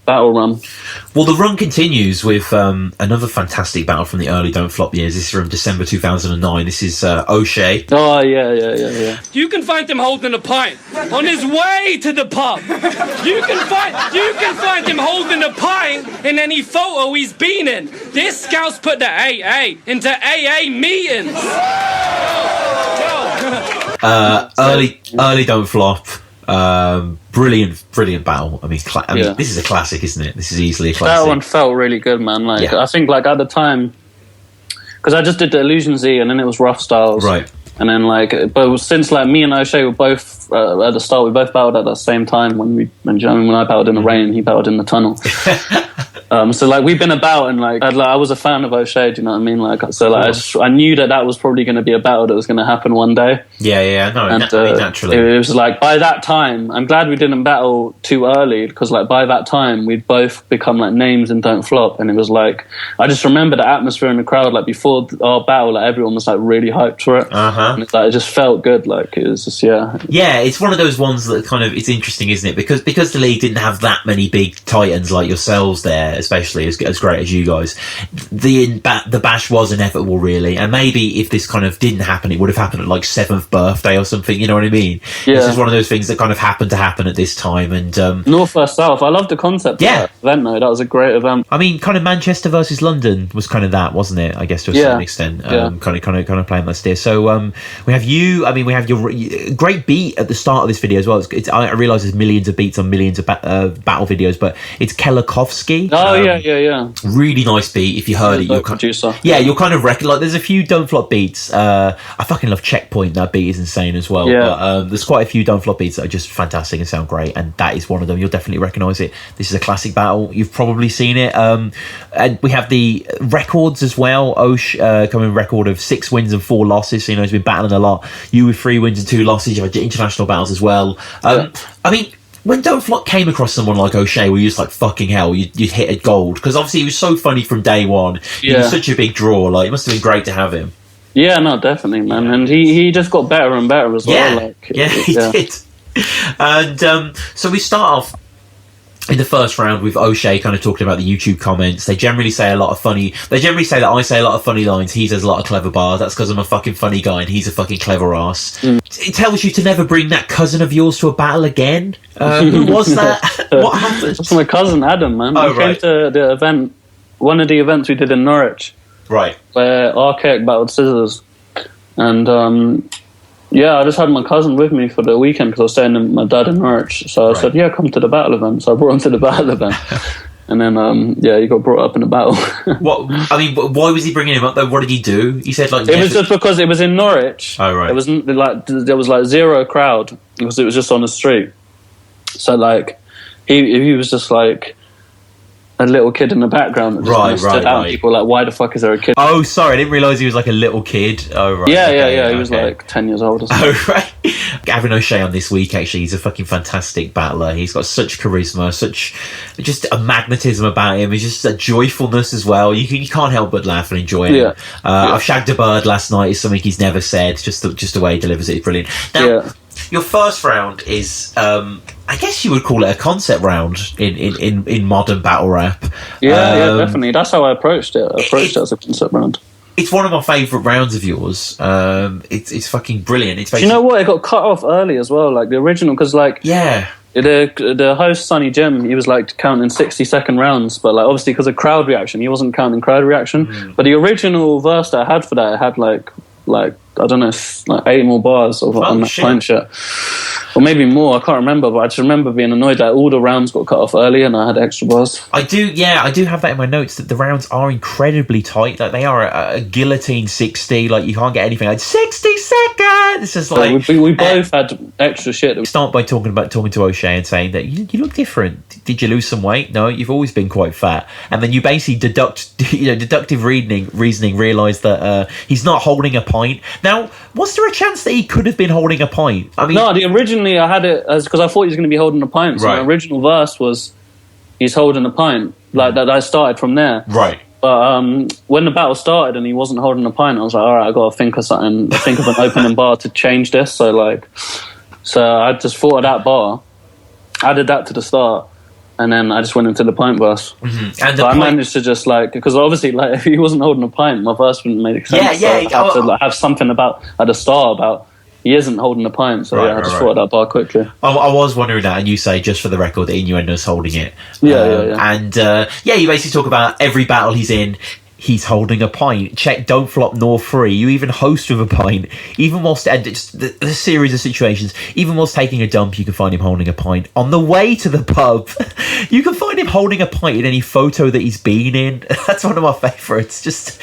Speaker 2: battle run.
Speaker 1: Well, the run continues with another fantastic battle from the early Don't Flop years. This is from December 2009. This is O'Shea.
Speaker 2: Oh, yeah.
Speaker 3: You can find him holding a pint on his way to the pub. You can find him holding a pint in any photo he's been in. This scout's put the AA into AA meetings.
Speaker 1: Early Don't Flop. Brilliant battle. I mean, this is a classic, isn't it? This is easily a classic.
Speaker 2: That one felt really good, man. I think at the time, because I just did the Illusion Z and then it was Rough Styles,
Speaker 1: right? And
Speaker 2: then but since me and O'Shea were both at the start, we both battled at the same time. When I battled in the rain, he battled in the tunnel. So we've been about, and I was a fan of O'Shea. Do you know what I mean? I knew that was probably going to be a battle that was going to happen one day.
Speaker 1: Naturally.
Speaker 2: It was by that time, I'm glad we didn't battle too early, because by that time we'd both become names in Don't Flop, and it was I just remember the atmosphere in the crowd. Before our battle, everyone was really hyped for it. And it just felt good. It was just
Speaker 1: Yeah, it's one of those ones that kind of, it's interesting, isn't it? Because the league didn't have that many big titans like yourselves there, especially as great as you guys. The bash was inevitable, really, and maybe if this kind of didn't happen, it would have happened at 7th birthday or something. You know what I mean?
Speaker 2: Yeah.
Speaker 1: It's just one of those things that kind of happened to happen at this time. And
Speaker 2: North vs South, I love the concept. Of that event, though. That was a great event.
Speaker 1: I mean, kind of Manchester versus London was kind of that, wasn't it? I guess to a certain extent, kind of playing that steer. So we have you. I mean, we have your great beat at the start of this video as well. I realise there's millions of beats on millions of battle videos, but it's Kelakovsky.
Speaker 2: Oh yeah.
Speaker 1: Really nice beat. If you heard it, you'll
Speaker 2: producer.
Speaker 1: You'll kind of reckon. There's a few Don't Flop beats. I fucking love Checkpoint. That beat is insane as well.
Speaker 2: Yeah.
Speaker 1: But there's quite a few Don't Flop beats that are just fantastic and sound great, and that is one of them. You'll definitely recognise it. This is a classic battle. You've probably seen it. And we have the records as well. Osh coming record of 6 wins and 4 losses. So, he's been battling a lot. You with 3 wins and 2 losses. You have international battles as well. I mean, when Don't Flop came across someone like O'Shea, where you just fucking hell, you hit a gold, because obviously he was so funny from day one. He was such a big draw. It must have been great to have him.
Speaker 2: Yeah, no, definitely, man. And he just got better and better as well.
Speaker 1: He did. And so we start off in the first round with O'Shea kind of talking about the YouTube comments. They generally say that I say a lot of funny lines. He says a lot of clever bars. That's because I'm a fucking funny guy and he's a fucking clever ass. It tells you to never bring that cousin of yours to a battle again. Who was that? What happened?
Speaker 2: It's my cousin Adam, man.
Speaker 1: Oh,
Speaker 2: he came to the event, one of the events we did in Norwich.
Speaker 1: Right.
Speaker 2: Where Archaic battled Scissors. And I just had my cousin with me for the weekend because I was staying with my dad in Norwich. So I said, come to the battle event. So I brought him to the battle event. And then, he got brought up in a battle.
Speaker 1: What? I mean, why was he bringing him up though? What did he do? He said like
Speaker 2: it was just because it was in Norwich.
Speaker 1: Oh right.
Speaker 2: It was like there was like zero crowd because it was just on the street. So like he was just like a little kid in the background that just kind of stood out. And people were like, why the fuck is there a kid?
Speaker 1: Oh, sorry, I didn't realise he was like a little kid. Oh, right.
Speaker 2: Yeah. He was like 10 years old or something.
Speaker 1: Oh, right. Gavin O'Shea on this week, actually, he's a fucking fantastic battler. He's got such charisma, such just a magnetism about him. He's just a joyfulness as well. You can't help but laugh and enjoy him. I've shagged a bird last night is something he's never said. Just the way he delivers it is brilliant. Now, your first round is, I guess you would call it a concept round in modern battle rap.
Speaker 2: Yeah, definitely. That's how I approached it. I approached it as a concept round.
Speaker 1: It's one of my favourite rounds of yours. It's fucking brilliant. It's
Speaker 2: do you know what? It got cut off early as well, like the original, because like the host Sonny Jim, he was like counting 60-second rounds, but like obviously because of crowd reaction, he wasn't counting crowd reaction. But the original verse that I had for that, it had like I don't know, like 8 more bars on that time shit. Or maybe more, I can't remember, but I just remember being annoyed that all the rounds got cut off early and I had extra bars. I do have that in my notes, that the rounds are incredibly tight. Like they are a guillotine 60, like you can't get anything like 60 seconds. It's just like... We both had extra shit.
Speaker 1: We start by talking to O'Shea and saying that you look different. Did you lose some weight? No, you've always been quite fat. And then you basically deductive reasoning realise that he's not holding a pint. Now, was there a chance that he could have been holding a pint? I mean,
Speaker 2: no, originally I had it as because I thought he was going to be holding a pint. So my original verse was he's holding a pint. Like that, I started from there.
Speaker 1: Right.
Speaker 2: But when the battle started and he wasn't holding a pint, I was like, all right, I got to think of something. Think of an opening bar to change this. So I just thought of that bar, added that to the start. And then I just went into the pint verse. Mm-hmm. And I managed to just because obviously if he wasn't holding a pint, my verse wouldn't make sense. Yeah. So I had to have something at the start about he isn't holding a pint. So I just thought of that bar quickly.
Speaker 1: I was wondering that, and you say just for the record that Innuendo's holding it.
Speaker 2: Yeah.
Speaker 1: And you basically talk about every battle he's in. He's holding a pint. Check Don't Flop nor Free. You even host with a pint. Even whilst just the series of situations. Even whilst taking a dump, you can find him holding a pint. On the way to the pub, you can find him holding a pint in any photo that he's been in. That's one of my favourites. Just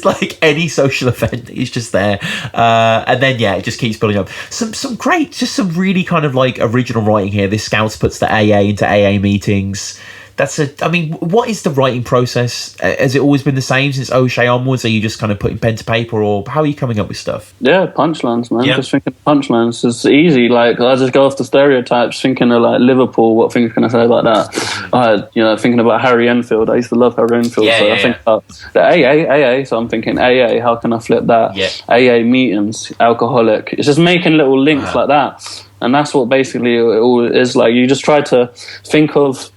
Speaker 1: like any social event, he's just there. And then it just keeps building up. Some great, just some really kind of like original writing here. This Scouts puts the AA into AA meetings. What is the writing process? Has it always been the same since O'Shea onwards? Are you just kind of putting pen to paper, or how are you coming up with stuff?
Speaker 2: Yeah, punchlines, man. Just thinking of punchlines. It's easy. Like, I just go off the stereotypes, thinking of like Liverpool, what things can I say about that? Thinking about Harry Enfield. I used to love Harry Enfield. I think about the AA, so I'm thinking AA, how can I flip that?
Speaker 1: Yeah.
Speaker 2: AA meetings, alcoholic. It's just making little links like that. And that's what basically it all is like. You just try to think of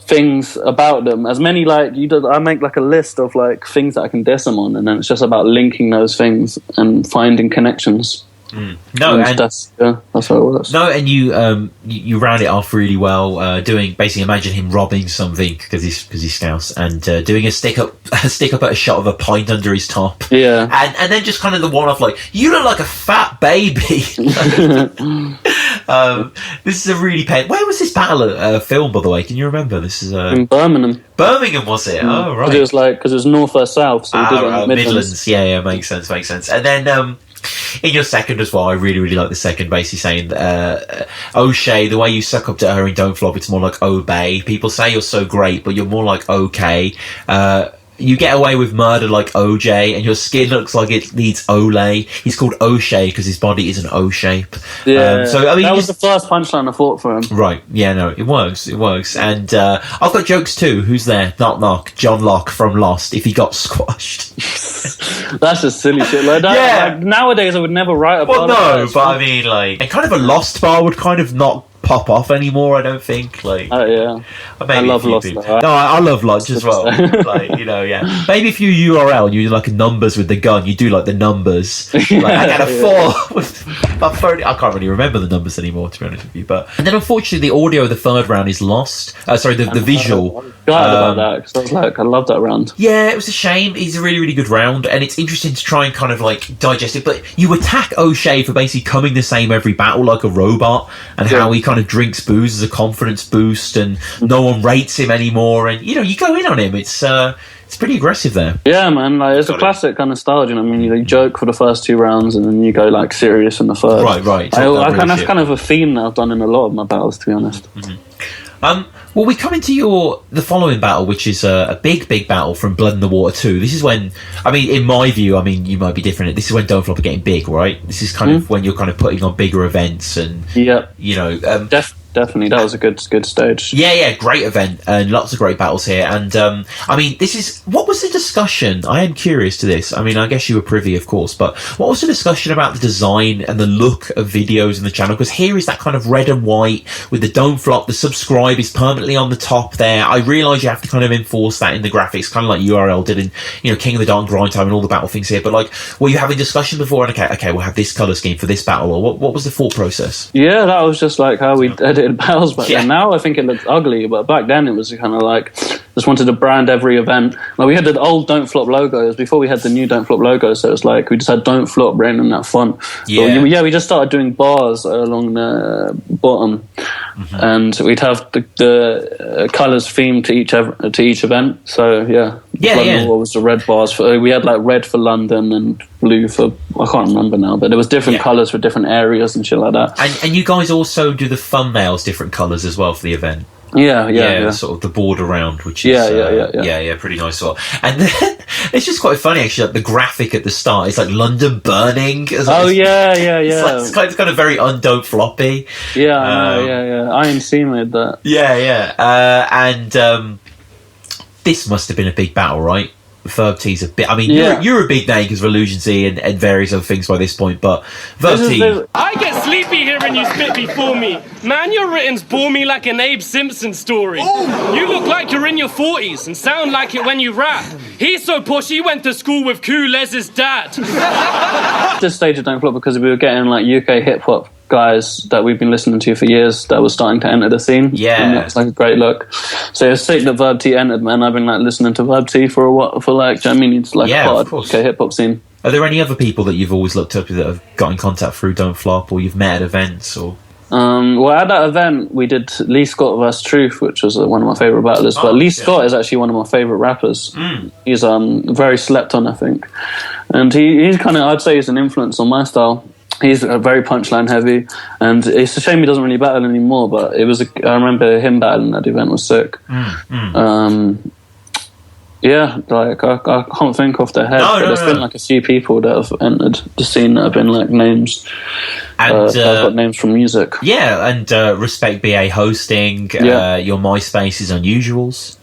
Speaker 2: things about them, as many I make like a list of like things that I can diss them on, and then it's just about linking those things and finding connections. That's how it works.
Speaker 1: No, and you round it off really well. Doing basically, imagine him robbing something because he's Scouse, and doing a stick up at a shot of a pint under his top.
Speaker 2: Yeah,
Speaker 1: and then just kind of the one off like, you look like a fat baby. This is a really Where was this battle filmed, by the way? Can you remember? This is
Speaker 2: in Birmingham.
Speaker 1: Birmingham, was it? Oh, right.
Speaker 2: It was because it was north or south, so we did it in the
Speaker 1: Midlands. Yeah, makes sense. And then in your second as well, I really, really like the second, basically saying O'Shea, the way you suck up to her in Don't Flop, it's more like obey. People say you're so great, but you're more like okay. You get away with murder like OJ, and your skin looks like it needs Olay. He's called O'Shea because his body is an O shape.
Speaker 2: Yeah, that was the first punchline I thought for him.
Speaker 1: Right, yeah, no, it works. And I've got jokes too. Who's there? Knock. John Locke from Lost, if he got squashed.
Speaker 2: That's just silly shit like that.
Speaker 1: Yeah.
Speaker 2: Like, nowadays I would never write about
Speaker 1: I mean, like, and kind of a Lost bar would kind of not pop off anymore, I don't think. Like,
Speaker 2: yeah, I love Lost.
Speaker 1: No, I love Lodge as well. Maybe if you URL, you do like numbers with the gun, you do like the numbers. Like, I got a 4 with my phone. I can't really remember the numbers anymore, to be honest with you. And then unfortunately, the audio of the third round is lost. The visual.
Speaker 2: About that, because I was like, I love that round.
Speaker 1: Yeah, it was a shame. It's a really, really good round, and it's interesting to try and kind of like digest it. But you attack O'Shea for basically coming the same every battle like a robot, and how he kind kind of drinks booze as a confidence boost, and no one rates him anymore, and you go in on him. It's pretty aggressive there.
Speaker 2: Yeah, man, like, it's a classic kind of style. You know, I mean, you joke for the first 2 rounds, and then you go like serious in the third.
Speaker 1: Right.
Speaker 2: That's kind of a theme that I've done in a lot of my battles, to be honest.
Speaker 1: Well, we come into the following battle, which is a big battle from Blood in the Water 2. This is when, I mean, in my view, I mean, you might be different. This is when Don't Flop are getting big, right? This is kind of when you're kind of putting on bigger events, and
Speaker 2: Definitely, that was a good stage.
Speaker 1: Yeah, great event, and lots of great battles here. And I mean, what was the discussion? I am curious to this. I mean, I guess you were privy, of course, but what was the discussion about the design and the look of videos in the channel? Because here is that kind of red and white with the Don't Flop. The subscribe is permanently on the top there. I realise you have to kind of enforce that in the graphics, kind of like URL did in King of the Dark, Grind Time, and all the battle things here. But like, were you having discussion before? And okay, we'll have this colour scheme for this battle, or what was the thought process?
Speaker 2: Yeah, that was just like how we edited battles back then. Now I think it looks ugly, but back then it was kind of like just wanted to brand every event. Like, we had the old Don't Flop logos before we had the new Don't Flop logo, so it's like we just had Don't Flop written in that font. We just started doing bars along the bottom, and we'd have the colours themed to each event. So what was the red bars for? We had like red for London and blue for, I can't remember now, but there was different colours for different areas and shit like that.
Speaker 1: And you guys also do the thumbnails different colours as well for the event.
Speaker 2: Yeah.
Speaker 1: Sort of the border round, which is pretty nice. And then it's just quite funny actually. Like, the graphic at the start is like London burning.
Speaker 2: Yeah.
Speaker 1: It's kind of very Don't Floppy.
Speaker 2: IMC made that.
Speaker 1: And this must have been a big battle, right? Verb T's a bit. I mean, you're a big name because of Illusion Z and various other things by this point, but Verb T.
Speaker 3: I get sleepy hearing you spit before me. Man, your writtens bore me like an Abe Simpson story. Ooh. You look like you're in your 40s and sound like it when you rap. He's so posh he went to school with Kulez's dad.
Speaker 2: This stage of Don't Flop because we were getting like UK hip hop guys that we've been listening to for years that were starting to enter the scene. And it's like a great look. So it's sick that Verb T entered, man. I've been like listening to Verb T for a while, for like, do you know what I mean? It's like a UK hip hop scene.
Speaker 1: Are there any other people that you've always looked up to that have got in contact through Don't Flop, or you've met at events, or?
Speaker 2: Well, at that event we did Lee Scott vs Truth, which was one of my favourite battlers. But Lee Scott is actually one of my favourite rappers. He's very slept on, I think, and he's kind of, I'd say he's an influence on my style. He's very punchline heavy, and it's a shame he doesn't really battle anymore. But I remember him battling at the event was sick. Like I can't think off their head, but there's been like a few people that have entered the scene that have been like names. And I've got names from music.
Speaker 1: And Respect BA hosting. Your MySpace is Unusuals.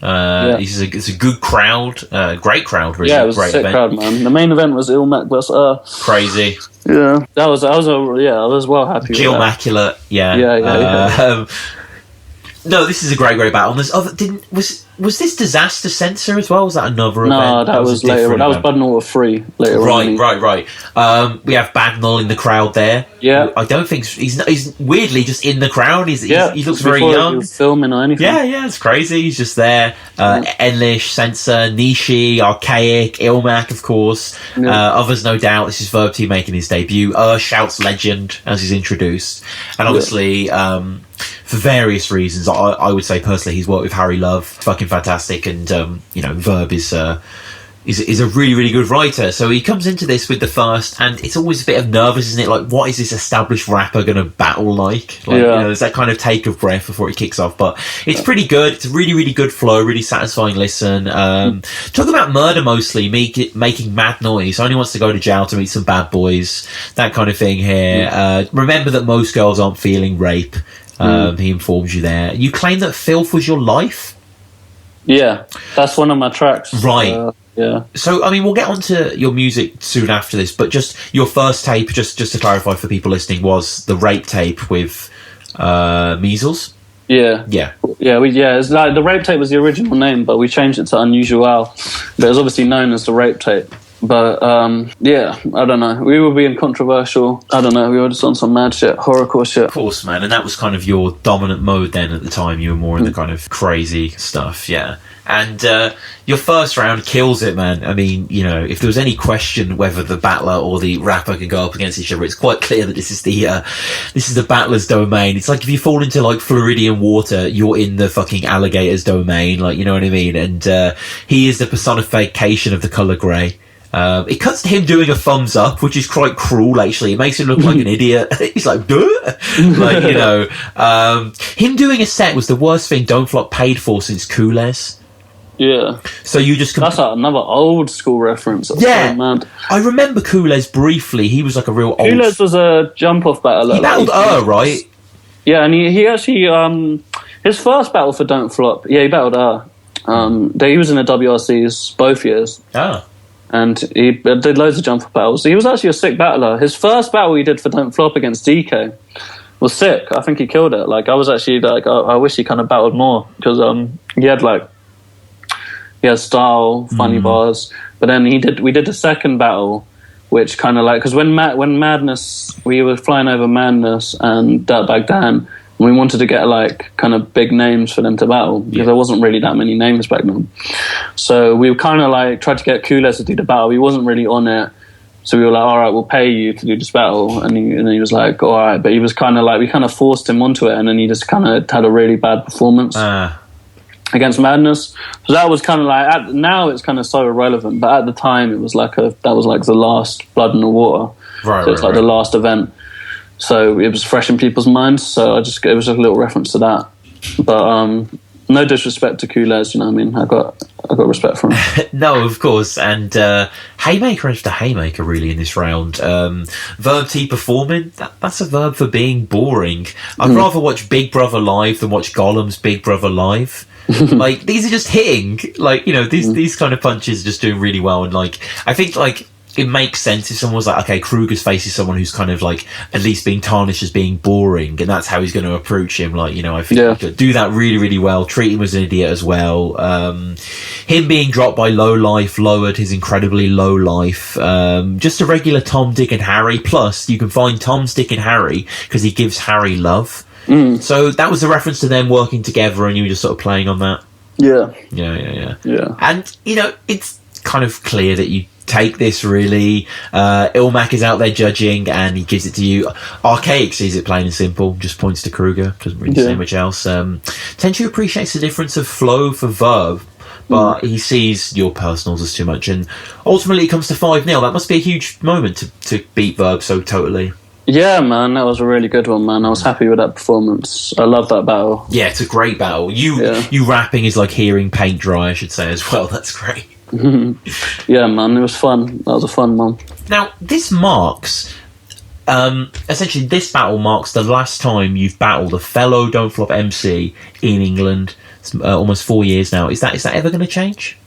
Speaker 1: It's a good crowd, great crowd. Really,
Speaker 2: it was
Speaker 1: great
Speaker 2: a sick
Speaker 1: event.
Speaker 2: Crowd, man. The main event was Ilmac vs
Speaker 1: Crazy.
Speaker 2: Yeah, I was well happy.
Speaker 1: Jill
Speaker 2: with that.
Speaker 1: Immaculate. No, this is a great battle. And there's other. Was this Disaster Censor as well? Was that another event?
Speaker 2: No, that was later. That was Blood and Water 3 later on.
Speaker 1: Right. We have Bagnall in the crowd there.
Speaker 2: Yeah.
Speaker 1: I don't think he's weirdly just in the crowd. He looks very young.
Speaker 2: He was filming or anything.
Speaker 1: Yeah, it's crazy. He's just there. Enlish, Censor, Nishi, Archaic, Ilmac, of course. Others, no doubt. This is Verb T making his debut. Shouts Legend as he's introduced, and obviously. For various reasons, I would say personally, he's worked with Harry Love, fucking fantastic, and Verb is a really, really good writer. So he comes into this with the first, and it's always a bit of nervous, isn't it? Like, what is this established rapper going to battle like? There's that kind of take of breath before he kicks off, but it's pretty good. It's a really, really good flow, really satisfying listen. Talk about murder mostly, making mad noise. Only wants to go to jail to meet some bad boys, that kind of thing here. Remember that most girls aren't feeling rape. He informs you there. You claim that filth was your life?
Speaker 2: Yeah, that's one of my tracks.
Speaker 1: Right.
Speaker 2: Yeah.
Speaker 1: So, I mean, we'll get onto your music soon after this, but just your first tape, just to clarify for people listening, was the rape tape with Measles?
Speaker 2: Yeah. It's like the rape tape was the original name, but we changed it to Unusual. But it was obviously known as the rape tape. But yeah, I don't know. We were being controversial. I don't know. We were just on some mad shit, horrorcore shit.
Speaker 1: Of course, man. And that was kind of your dominant mode then at the time. You were more in the kind of crazy stuff, yeah. And your first round kills it, man. I mean, you know, if there was any question whether the battler or the rapper can go up against each other, it's quite clear that this is the battler's domain. It's like if you fall into like Floridian water, you're in the fucking alligator's domain, like, you know what I mean? And he is the personification of the colour grey. It cuts to him doing a thumbs up, which is quite cruel, actually. It makes him look like an idiot. He's like, duh! Like, you know. Him doing a set was the worst thing Don't Flop paid for since Coolez.
Speaker 2: Yeah.
Speaker 1: So you just...
Speaker 2: That's like another old school reference. That's
Speaker 1: yeah.
Speaker 2: so mad.
Speaker 1: I remember Coolez briefly. He was like a real old...
Speaker 2: Coolez was a jump-off battler.
Speaker 1: He battled right?
Speaker 2: Yeah, and he actually... his first battle for Don't Flop... Yeah, he battled he was in the WRCs both years.
Speaker 1: Ah.
Speaker 2: And he did loads of jump-off battles. He was actually a sick battler. His first battle he did for Don't Flop against DK was sick. I think he killed it. Like, I was actually like... I wish he kind of battled more, because he had like... He has style, funny bars, but then we did the second battle, which kind of like, because when Madness, we were flying over Madness and Dirtbag Dan, and we wanted to get like kind of big names for them to battle, because there wasn't really that many names back then. So we kind of like tried to get Coolez to do the battle. He wasn't really on it, so we were like, all right, we'll pay you to do this battle, and he was like, all right, but he was kind of like, we kind of forced him onto it, and then he just kind of had a really bad performance. Against Madness. So that was kind of like, now it's kind of so irrelevant, but at the time it was like that was like the last Blood in the Water.
Speaker 1: Right,
Speaker 2: so it's like the last event. So it was fresh in people's minds, so it was a little reference to that. But no disrespect to Coolez, you know what I mean? I got respect for him.
Speaker 1: No, of course. And haymaker after haymaker really in this round. Verb T performing, that's a verb for being boring. I'd rather watch Big Brother live than watch Gollum's Big Brother live. Like, these are just hitting, like, you know, these kind of punches are just doing really well. And like, I think like it makes sense if someone was like, okay, Kruger's faces someone who's kind of like at least being tarnished as being boring, and that's how he's going to approach him. Like, you know, I think he could do that really, really well. Treat him as an idiot as well. Him being dropped by Low Life lowered his incredibly low life. Just a regular Tom, Dick and Harry. Plus, you can find Tom's Dick and Harry because he gives Harry love. So that was a reference to them working together, and you were just sort of playing on that. Yeah. And, you know, it's kind of clear that you take this really. Ilmac is out there judging, and he gives it to you. Archaic sees it plain and simple, just points to Kruger, doesn't really say much else. Tenchu appreciates the difference of flow for Verb, but he sees your personals as too much, and ultimately it comes to 5-0. That must be a huge moment to beat Verb so totally.
Speaker 2: Yeah, man, that was a really good one, man. I was happy with that performance. I love that battle.
Speaker 1: Yeah, it's a great battle. You rapping is like hearing paint dry, I should say, as well. That's great.
Speaker 2: Yeah, man, it was fun. That was a fun one.
Speaker 1: Now, this marks... essentially, this battle marks the last time you've battled a fellow Don't Flop MC in England. It's almost 4 years now. Is that ever going to change?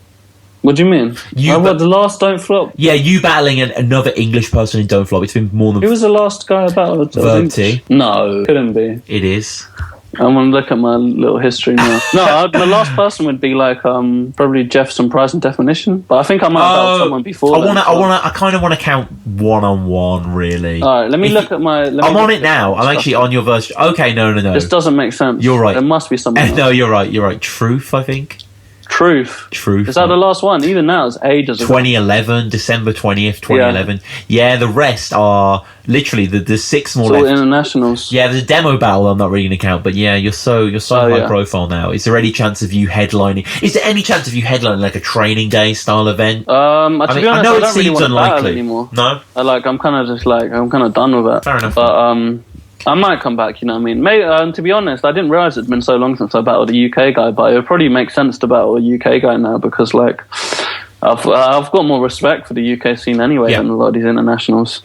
Speaker 2: What do you mean? The last Don't Flop?
Speaker 1: Yeah, you battling another English person in Don't Flop. It's been more than...
Speaker 2: Who was the last guy I battled?
Speaker 1: Verb T.
Speaker 2: No, couldn't be.
Speaker 1: It is.
Speaker 2: I'm going to look at my little history now. No, the last person would be like probably Jefferson Price and Definition. But I think I might have battled someone before.
Speaker 1: I kind of want to count one-on-one, really.
Speaker 2: All right, let me look at my...
Speaker 1: I'm on it now. I'm actually on your version. Okay, no.
Speaker 2: This doesn't make sense.
Speaker 1: You're right.
Speaker 2: There must be someone else.
Speaker 1: No, you're right. Truth, I think.
Speaker 2: Truth. Is that the last one? Even now, it's ages ago.
Speaker 1: 2011, December 20th, 2011. Yeah, the rest are literally the 6 more left.
Speaker 2: Internationals.
Speaker 1: Yeah, there's a demo battle I'm not really going to count, but yeah, you're so high profile now. Is there any chance of you headlining? Is there any chance of you headlining like a training day style event?
Speaker 2: To be honest, I know it seems unlikely
Speaker 1: anymore. No,
Speaker 2: I'm kind of done with it.
Speaker 1: Fair enough.
Speaker 2: But I might come back, you know what I mean? Maybe, to be honest, I didn't realise it's been so long since I battled a UK guy, but it would probably make sense to battle a UK guy now, because like I've got more respect for the UK scene anyway than a lot of these internationals.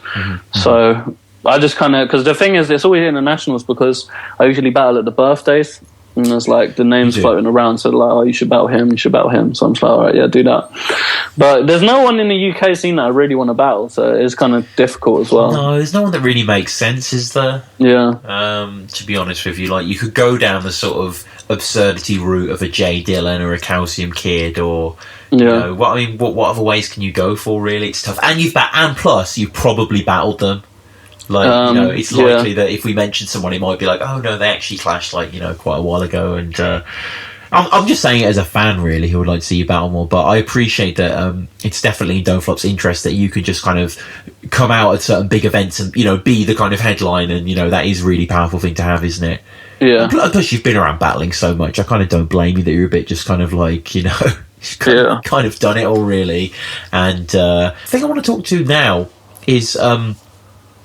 Speaker 2: So I just kind of, because the thing is, it's always internationals because I usually battle at the birthdays. And there's like the names
Speaker 1: You do.
Speaker 2: floating around, so like, oh, you should battle him, you should battle him. So I'm just like, all right, yeah, do that. But there's no one in the UK scene that I really want to battle, so it's kind of difficult as well.
Speaker 1: No, there's no one that really makes sense, is there?
Speaker 2: Yeah.
Speaker 1: To be honest with you, like you could go down the sort of absurdity route of a Jay Dillon or a Calcium Kid, or you know, what other ways can you go for? Really, it's tough. And and plus you've probably battled them. Like, you know, it's likely that if we mention someone, it might be like, oh no, they actually clashed like, you know, quite a while ago. And I'm just saying it as a fan, really, who would like to see you battle more. But I appreciate that it's definitely in Don't Flop's interest that you could just kind of come out at certain big events and, you know, be the kind of headline. And, you know, that is a really powerful thing to have, isn't it?
Speaker 2: Yeah.
Speaker 1: And plus, you've been around battling so much. I kind of don't blame you that you're a bit just kind of like, you know, kind of done it all, really. And the thing I want to talk to now is...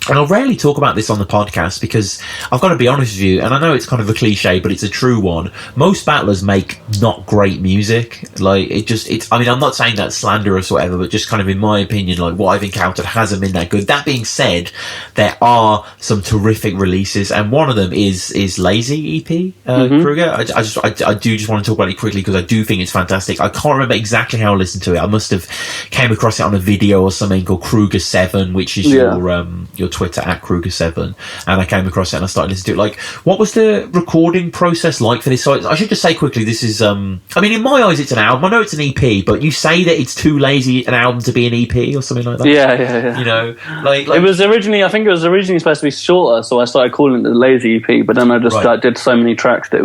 Speaker 1: and I'll rarely talk about this on the podcast because I've got to be honest with you, and I know it's kind of a cliche, but it's a true one. Most battlers make not great music. Like, I mean, I'm not saying that's slanderous or whatever, but just kind of in my opinion, like what I've encountered hasn't been that good. That being said, there are some terrific releases, and one of them is Lazy EP, Kruger. I do just want to talk about it quickly because I do think it's fantastic. I can't remember exactly how I listened to it. I must have came across it on a video or something called Kruger 7, which is your Twitter at Kruger7, and I came across it and I started listening to it. Like, what was the recording process like for this? So I should just say quickly, this is I mean, in my eyes it's an album. I know it's an EP, but you say that it's too lazy an album to be an EP or something like that.
Speaker 2: Yeah.
Speaker 1: You know, like
Speaker 2: it was originally, I think it was originally supposed to be shorter, so I started calling it the Lazy EP, but then I just did so many tracks that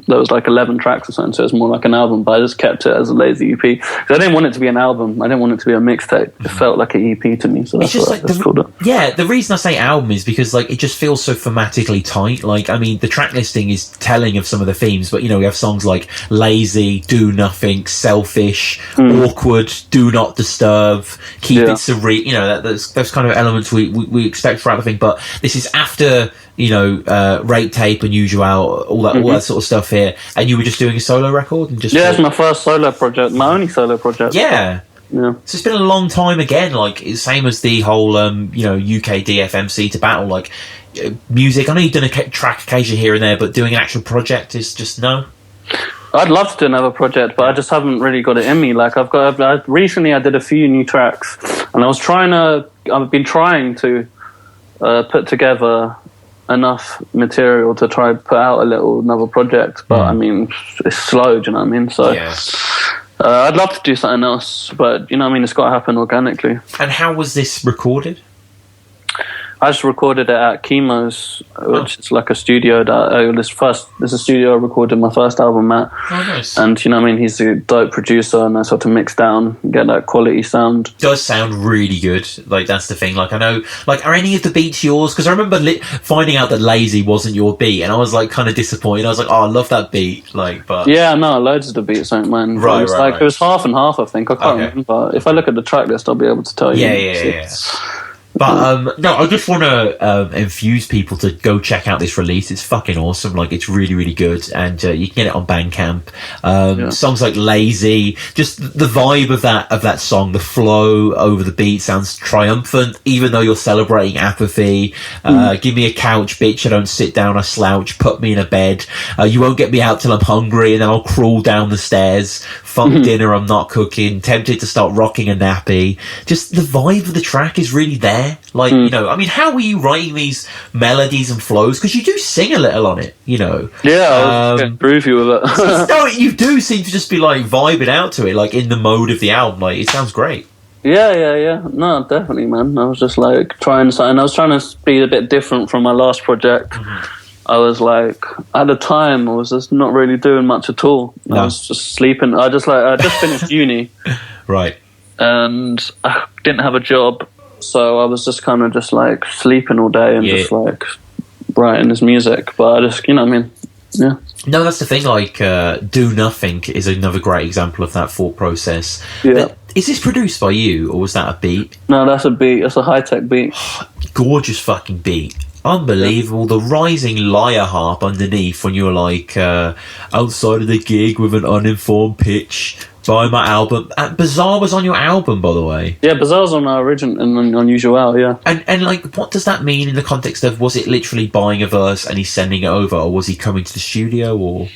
Speaker 2: there was like 11 tracks or something, so it's more like an album, but I just kept it as a Lazy EP because I didn't want it to be an album. I didn't want it to be a mixtape. It felt like an EP to me, so that's what I just called it.
Speaker 1: Yeah, the reason I say album is because like it just feels so thematically tight. Like, I mean, the track listing is telling of some of the themes, but you know, we have songs like Lazy, Do Nothing, Selfish, Awkward, Do Not Disturb, Keep It Surreal. You know, those kind of elements we expect throughout the thing. But this is after, you know, Rape Tape, Unusual, all that sort of stuff here, and you were just doing a solo record and just
Speaker 2: it's my first solo project, my only solo project.
Speaker 1: Yeah.
Speaker 2: Yeah.
Speaker 1: So it's been a long time again, like same as the whole you know, UK DFMC to battle, like music. I know you've done a track occasionally here and there, but doing an actual project is just no.
Speaker 2: I'd love to do another project, but I just haven't really got it in me. Like recently I did a few new tracks, and I've been trying to put together enough material to try and put out another project, but I mean, it's slow, do you know what I mean? So I'd love to do something else, but you know what I mean, it's got to happen organically.
Speaker 1: And how was this recorded?
Speaker 2: I just recorded it at Chemo's, which is like a studio that this is a studio I recorded my first album at.
Speaker 1: Oh, nice.
Speaker 2: And you know what I mean, he's a dope producer and knows how to mix down, get that quality sound.
Speaker 1: It does sound really good. Like, that's the thing. Like, I know, like, are any of the beats yours? Because I remember finding out that Lazy wasn't your beat, and I was like kind of disappointed. I was like, oh, I love that beat. Like, but
Speaker 2: yeah, no, loads of the beats ain't mine. It was half and half, I think. I can't remember. If I look at the track list, I'll be able to tell you.
Speaker 1: Yeah. But no, I just want to infuse people to go check out this release. It's fucking awesome. Like, it's really, really good, and you can get it on Bandcamp. Songs like Lazy, just the vibe of that song, the flow over the beat sounds triumphant, even though you're celebrating apathy. Give me a couch, bitch. I don't sit down, I slouch. Put me in a bed. You won't get me out till I'm hungry, and then I'll crawl down the stairs. Fuck dinner, I'm not cooking. Tempted to start rocking a nappy. Just the vibe of the track is really there. Like, you know, I mean, how were you writing these melodies and flows? Because you do sing a little on it, you know.
Speaker 2: Yeah, I was getting groovy with it.
Speaker 1: No, you do seem to just be like vibing out to it, like in the mode of the album. Like, it sounds great.
Speaker 2: Yeah. No, definitely, man. I was just like trying something. I was trying to be a bit different from my last project. I was like, at the time, I was just not really doing much at all. I was just sleeping. I just finished uni.
Speaker 1: Right.
Speaker 2: And I didn't have a job. So I was just kind of just like sleeping all day and just like writing this music. But I just, you know what I mean? Yeah.
Speaker 1: No, that's the thing. Like, Do Nothing is another great example of that thought process.
Speaker 2: Yeah.
Speaker 1: Is this produced by you, or was that a beat?
Speaker 2: No, that's a beat. It's a high-tech beat.
Speaker 1: Gorgeous fucking beat. Unbelievable. The rising lyre harp underneath when you're like outside of the gig with an uninformed pitch. Buy my album. Bizarre was on your album, by the way. Yeah,
Speaker 2: Bizarre's on our original and Unusual, yeah.
Speaker 1: And like, what does that mean in the context of, was it literally buying a verse and he's sending it over, or was he coming to the studio, or?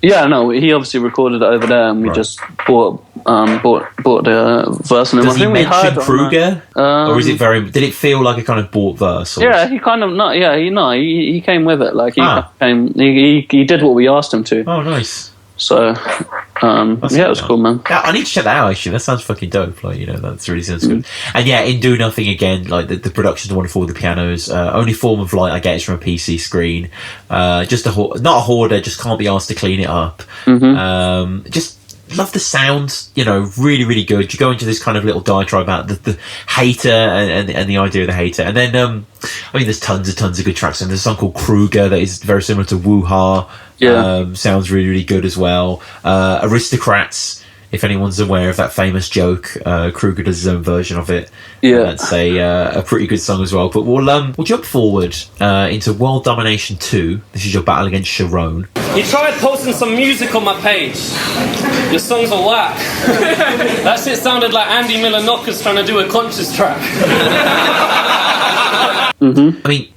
Speaker 2: Yeah, no, he obviously recorded it over there, and we just bought the verse. And
Speaker 1: Does he mention Cruger, or is it very? Did it feel like a kind of bought verse? Or?
Speaker 2: Yeah, he kind of not. Yeah, he came with it. Like he did what we asked him to.
Speaker 1: Oh, nice.
Speaker 2: So, it was cool, man.
Speaker 1: Yeah, I need to check that out, actually. That sounds fucking dope. Like, that's really sounds good. And yeah, in Do Nothing again, like the production's wonderful with the pianos. Only form of light I get is from a PC screen. Just not a hoarder, just can't be asked to clean it up. Just love the sound, really, really good. You go into this kind of little diatribe about the hater and the idea of the hater. And then, there's tons of good tracks. And there's a song called Kruger that is very similar to Woo-Ha. Yeah. Sounds really, really good as well. Aristocrats, if anyone's aware of that famous joke, Kruger does his own version of it. Yeah. That's a pretty good song as well. But we'll jump forward into World Domination 2. This is your battle against Charron.
Speaker 3: He tried posting some music on my page. Your songs are whack. That shit sounded like Andy Miller Knockers trying to do a conscious track.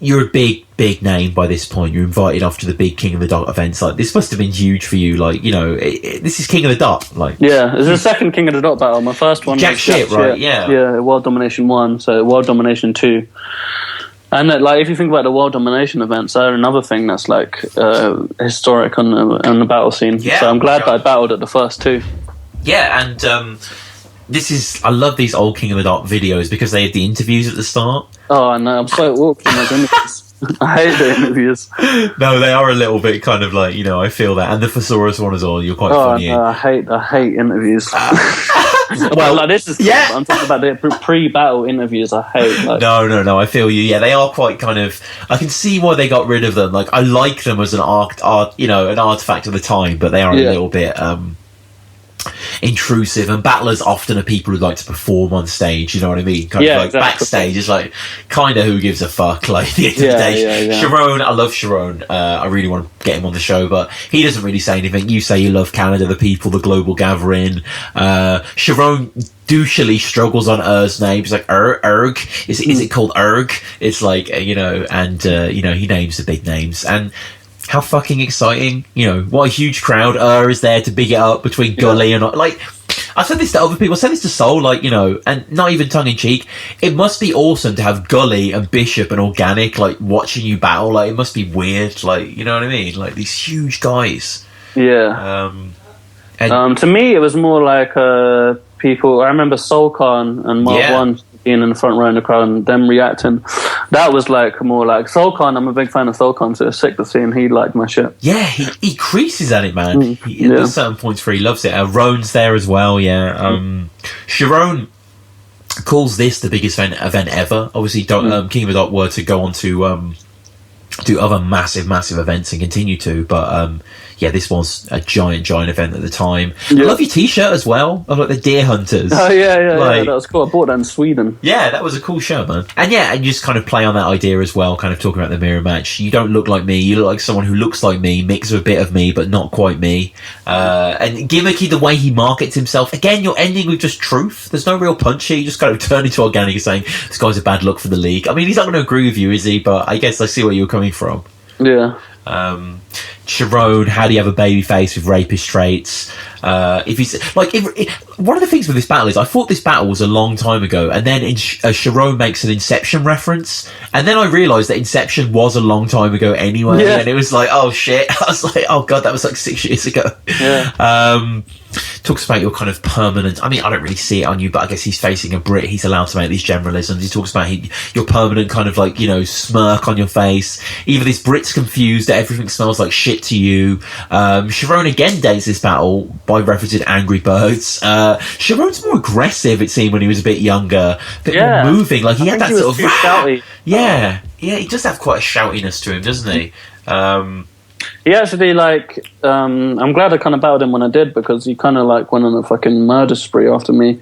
Speaker 1: You're a big name by this point. You're invited off to the big King of the Dot events. Like, this must have been huge for you. Like, this is King of the Dot. Like,
Speaker 2: yeah, it's the second King of the Dot battle. My first one
Speaker 1: Jack
Speaker 2: was
Speaker 1: shit, right? Yeah,
Speaker 2: yeah. World Domination 1, so World Domination 2. And if you think about the World Domination events, they're another thing that's like historic on the battle scene. Yeah, so I'm glad that I battled at the first two.
Speaker 1: Yeah, and I love these old King of the Dot videos because they have the interviews at the start.
Speaker 2: Oh, I know, I'm so awkward in those interviews. I hate the interviews.
Speaker 1: No, they are a little bit kind of like, I feel that. And the Thesaurus one as well, you're quite funny.
Speaker 2: No, I hate interviews. Well, this is I'm talking about the pre-battle interviews. I hate.
Speaker 1: No, I feel you. Yeah, they are quite kind of. I can see why they got art them. Like, I like them as an an artifact of the time, but they are a little bit intrusive, and battlers often are people who like to perform on stage, you know what I mean? Backstage is like kind of who gives a fuck, like at the end of the day. Charron, I love Charron. I really want to get him on the show, but he doesn't really say anything. You say you love Canada, the people, the global gathering. Charron douchily struggles on Er's name. He's like, Erg? Is it called Erg? It's like, he names the big names. And how fucking exciting, what a huge crowd is there to big it up between Gully and like, I said this to other people, I said this to Soul, and not even tongue-in-cheek, it must be awesome to have Gully and Bishop and Organic, watching you battle, it must be weird, you know what I mean, these huge guys.
Speaker 2: Yeah. To me, it was more like people, I remember Soul Khan and Mark 1 being in the front row in the crowd and them reacting. That was more like Soul Khan. I'm a big fan of Soul Khan, so it's sick to see him. He liked my shit.
Speaker 1: Yeah, he creases at it, man. There's certain points where he loves it. Roan's there as well, Charron calls this the biggest event ever. Obviously, King of the Dot were to go on to do other massive events and continue to, but this was a giant event at the time. I love your t-shirt as well. I like the Deer Hunters.
Speaker 2: Oh yeah, that was cool. I bought that in Sweden.
Speaker 1: Yeah, that was a cool shirt, man. And and you just kind of play on that idea as well, kind of talking about the mirror match. You don't look like me, you look like someone who looks like me, mix with a bit of me, but not quite me. And gimmicky the way he markets himself. Again, you're ending with just truth. There's no real punch here. You just kind of turn into Organic and saying, this guy's a bad look for the league. I mean, he's not going to agree with you, is he? But I guess I see where you're coming from.
Speaker 2: Yeah.
Speaker 1: Charron, how do you have a baby face with rapist traits? If he's one of the things with this battle is I thought this battle was a long time ago, and then Charron makes an Inception reference, and then I realised that Inception was a long time ago anyway, and it was like, oh shit. I was like, oh god, that was like 6 years ago. Talks about your kind of permanent, I don't really see it on you, but I guess he's facing a Brit, he's allowed to make these generalisms. He talks about your permanent kind of smirk on your face, either this Brit's confused that everything smells like shit to you. Charron again dates this battle by referencing Angry Birds. Charron's more aggressive, it seemed, when he was a bit younger, a bit more moving, he had that sort of
Speaker 2: shouty.
Speaker 1: He does have quite a shoutiness to him, doesn't he?
Speaker 2: He actually I'm glad I kind of battled him when I did, because he kind of went on a fucking murder spree after me.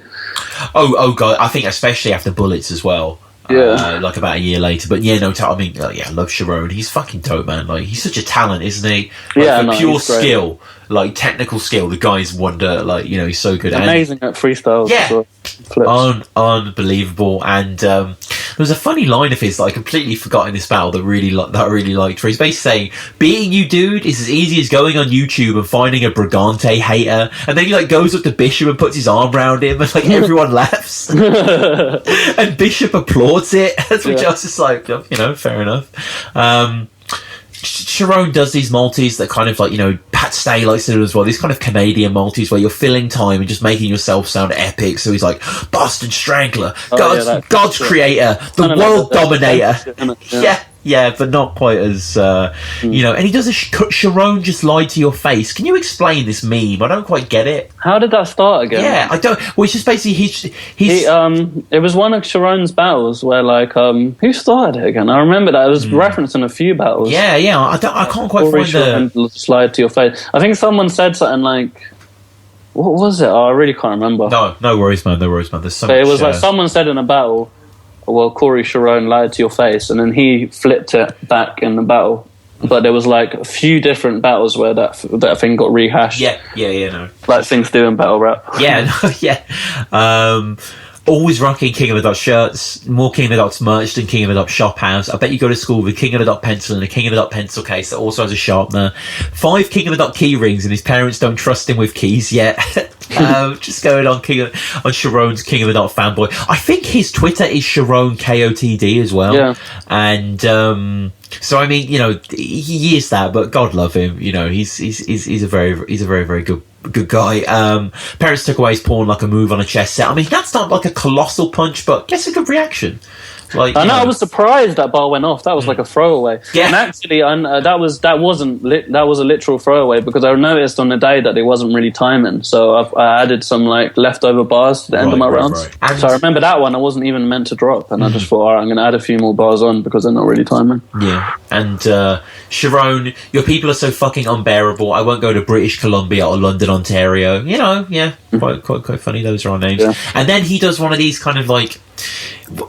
Speaker 1: Oh god, I think especially after Bullets as well. About a year later. But I love Charron. He's fucking dope, man. He's such a talent, isn't he? Pure skill, technical skill, the guy's wonder. He's so good.
Speaker 2: Amazing at freestyles.
Speaker 1: Yeah, unbelievable. And was a funny line of his that I completely forgot in this battle that I really liked, where he's basically saying, beating you, dude, is as easy as going on YouTube and finding a Brigante hater. And then he like goes up to Bishop and puts his arm around him, and like everyone laughs. And Bishop applauds it, which I was just like, fair enough. Charron does these multis that kind of like, Pat Stay likes to do as well, these kind of Canadian multis where you're filling time and just making yourself sound epic. So he's like, Boston Strangler, God's creator, the world dominator. Yeah, but not quite as, and he does a Charron just lied to your face. Can you explain this meme? I don't quite get it.
Speaker 2: How did that start again?
Speaker 1: Yeah, I don't. Well, it's just basically
Speaker 2: it was one of Charron's battles where like who started it again? I remember that it was referenced in a few battles.
Speaker 1: Yeah, I can't quite find the
Speaker 2: slide to your face. I think someone said something like, what was it? Oh, I really can't remember.
Speaker 1: No worries, man. There's so
Speaker 2: but
Speaker 1: much,
Speaker 2: it was like someone said in a battle, well, Corey Charron lied to your face, and then he flipped it back in the battle. But there was like a few different battles where that thing got rehashed.
Speaker 1: No.
Speaker 2: Like things do in battle rap.
Speaker 1: Always rocking King of the Dot shirts, more King of the Dots merch than King of the Dot shop house. I bet you go to school with a King of the Dot pencil and a King of the Dot pencil case that also has a sharpener. 5 King of the Dot key rings, and his parents don't trust him with keys yet. Just going on Charron's King of the Dot fanboy. I think his Twitter is Charron KOTD as well. Yeah. And so I mean, he is that, but God love him. He's a very very good guy. Parents took away his pawn like a move on a chess set. I mean, that's not like a colossal punch, but gets a good reaction. Like,
Speaker 2: I know, I was surprised that bar went off. That was like a throwaway. Yeah. And actually, that was a literal throwaway, because I noticed on the day that it wasn't really timing. So I added some like leftover bars to the end of my rounds. Right. So I remember that one I wasn't even meant to drop, and I just thought, all right, I'm going to add a few more bars on because they're not really timing. Yeah.
Speaker 1: And Charron, your people are so fucking unbearable. I won't go to British Columbia or London, Ontario. Quite funny. Those are our names. Yeah. And then he does one of these kind of like,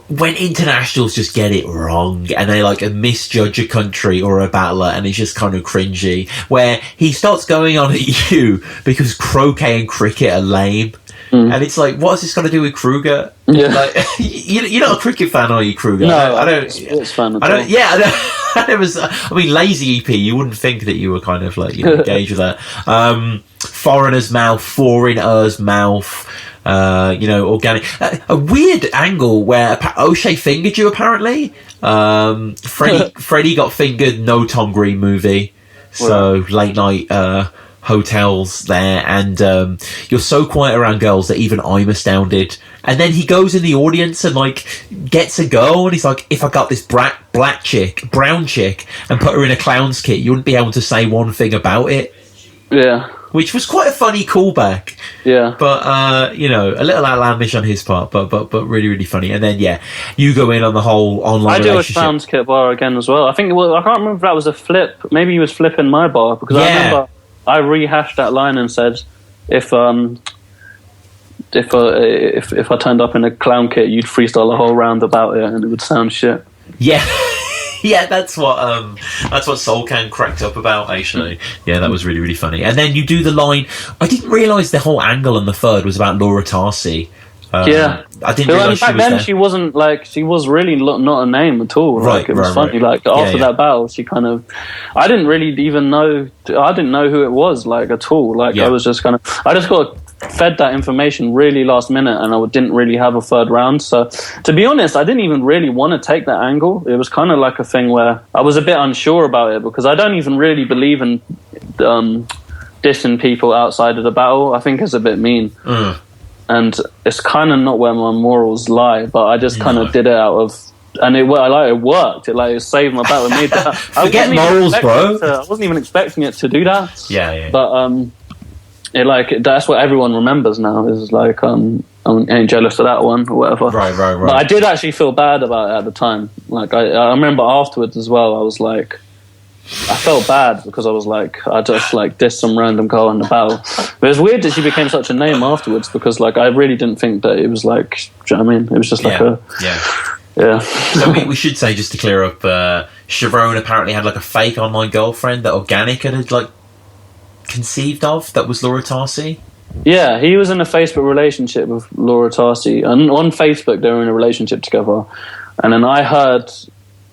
Speaker 1: when internationals just get it wrong and they like misjudge a country or a battler, and it's just kind of cringy, where he starts going on at you because croquet and cricket are lame. And it's like, what's this got to do with Kruger?
Speaker 2: Yeah.
Speaker 1: Like, you're not a cricket fan, are you, Kruger?
Speaker 2: No, I don't. Sports fan.
Speaker 1: I don't. Yeah, I mean, lazy EP. You wouldn't think that you were kind of like engaged with that. Foreigner's mouth, foreigner's mouth. Organic. A weird angle where O'Shea fingered you, apparently. Freddie got fingered, no Tom Green movie. So late night hotels there, and you're so quiet around girls that even I'm astounded. And then he goes in the audience and like gets a go, and he's like, if I got this brown chick and put her in a clown's kit, you wouldn't be able to say one thing about it.
Speaker 2: Yeah.
Speaker 1: Which was quite a funny callback. Yeah. But, a little outlandish on his part, but really, really funny. And then, you go in on the whole online relationship.
Speaker 2: I do a clown's kit bar again as well. I can't remember if that was a flip. Maybe he was flipping my bar, because I remember I rehashed that line and said, if I turned up in a clown kit, you'd freestyle a whole round about it and it would sound shit.
Speaker 1: Yeah. Yeah, that's what Soulcan cracked up about, actually. Yeah, that was really, really funny. And then you do the line. I didn't realise the whole angle on the third was about Laura Tarsi.
Speaker 2: I
Speaker 1: didn't realise
Speaker 2: back then she wasn't like, she was really not a name at all. Like, it was funny. Like after that battle, she kind of, I didn't know who it was like at all. Like I was just kind of, I just got fed that information really last minute, and I didn't really have a third round. So to be honest, I didn't even really want to take that angle. It was kind of like a thing where I was a bit unsure about it, because I don't even really believe in dissing people outside of the battle. I think it's a bit mean. And it's kind of not where my morals lie, but I just kind of did it out of, and it worked. It saved my battle. It made that.
Speaker 1: Forget morals, bro.
Speaker 2: I wasn't even expecting it to do that.
Speaker 1: Yeah.
Speaker 2: But that's what everyone remembers now. Is like I ain't jealous of that one or whatever.
Speaker 1: Right.
Speaker 2: But I did actually feel bad about it at the time. Like I remember afterwards as well. I was like, I felt bad because I was like, I just like dissed some random girl in the battle. But it was weird that she became such a name afterwards, because like I really didn't think that it was like, do you know what I mean? It was just like Yeah.
Speaker 1: So we should say, just to clear up, Charron apparently had like a fake online girlfriend that Organic had like conceived of, that was Laura Tarsi.
Speaker 2: Yeah, he was in a Facebook relationship with Laura Tarsi, and on Facebook they were in a relationship together. And then I heard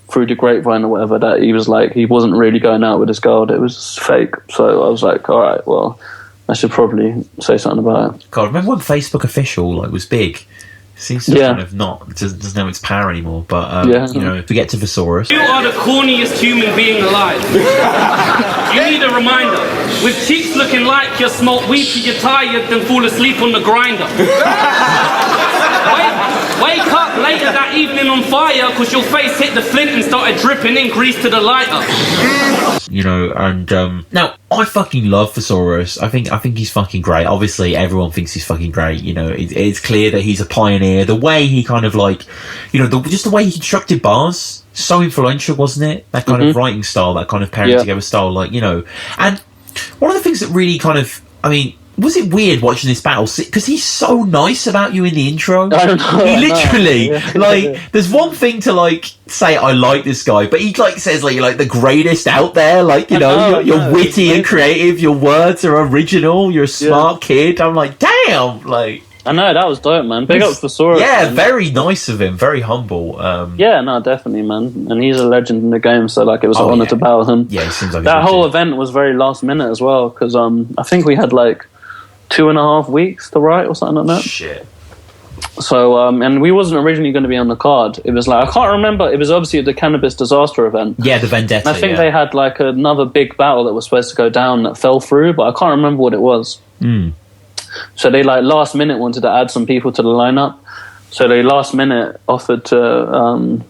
Speaker 2: through the grapevine or whatever that he was like, he wasn't really going out with this girl, that it was fake. So I was like, all right, well, I should probably say something about it.
Speaker 1: God, remember when Facebook Official was big? Seems to kind of doesn't know its power anymore. But if we get to Thesaurus,
Speaker 3: you are the corniest human being alive. You need a reminder. With cheeks looking like you smoke weed till you're tired, then fall asleep on the grinder. Wake up later that evening on fire because your face hit the flint and started dripping in grease to the lighter. Now I fucking love Thesaurus. I think he's fucking great. Obviously everyone thinks he's fucking great. It's clear that he's a pioneer. The way he kind of just the way he constructed bars, so influential, wasn't it? That kind of writing style, that kind of pairing together style, and one of the things that really kind of, was it weird watching this battle? Because he's so nice about you in the intro.
Speaker 2: I don't know.
Speaker 1: He literally, there's one thing to say I like this guy, but he says you're the greatest out there. You're witty and creative. Your words are original. You're a smart kid. I'm like, damn,
Speaker 2: I know, that was dope, man. Big up Thesaurus.
Speaker 1: Yeah, man. Very nice of him. Very humble.
Speaker 2: Definitely, man. And he's a legend in the game, so it was an honour to battle him.
Speaker 1: Yeah, it seems like
Speaker 2: that whole event was very last minute as well, because I think we had 2.5 weeks to write or something like that.
Speaker 1: Shit.
Speaker 2: So, and we wasn't originally going to be on the card. It was I can't remember. It was obviously the Cannabis Disaster event.
Speaker 1: Yeah, the Vendetta.
Speaker 2: And I think they had another big battle that was supposed to go down that fell through, but I can't remember what it was. So they last minute wanted to add some people to the lineup. So they last minute offered to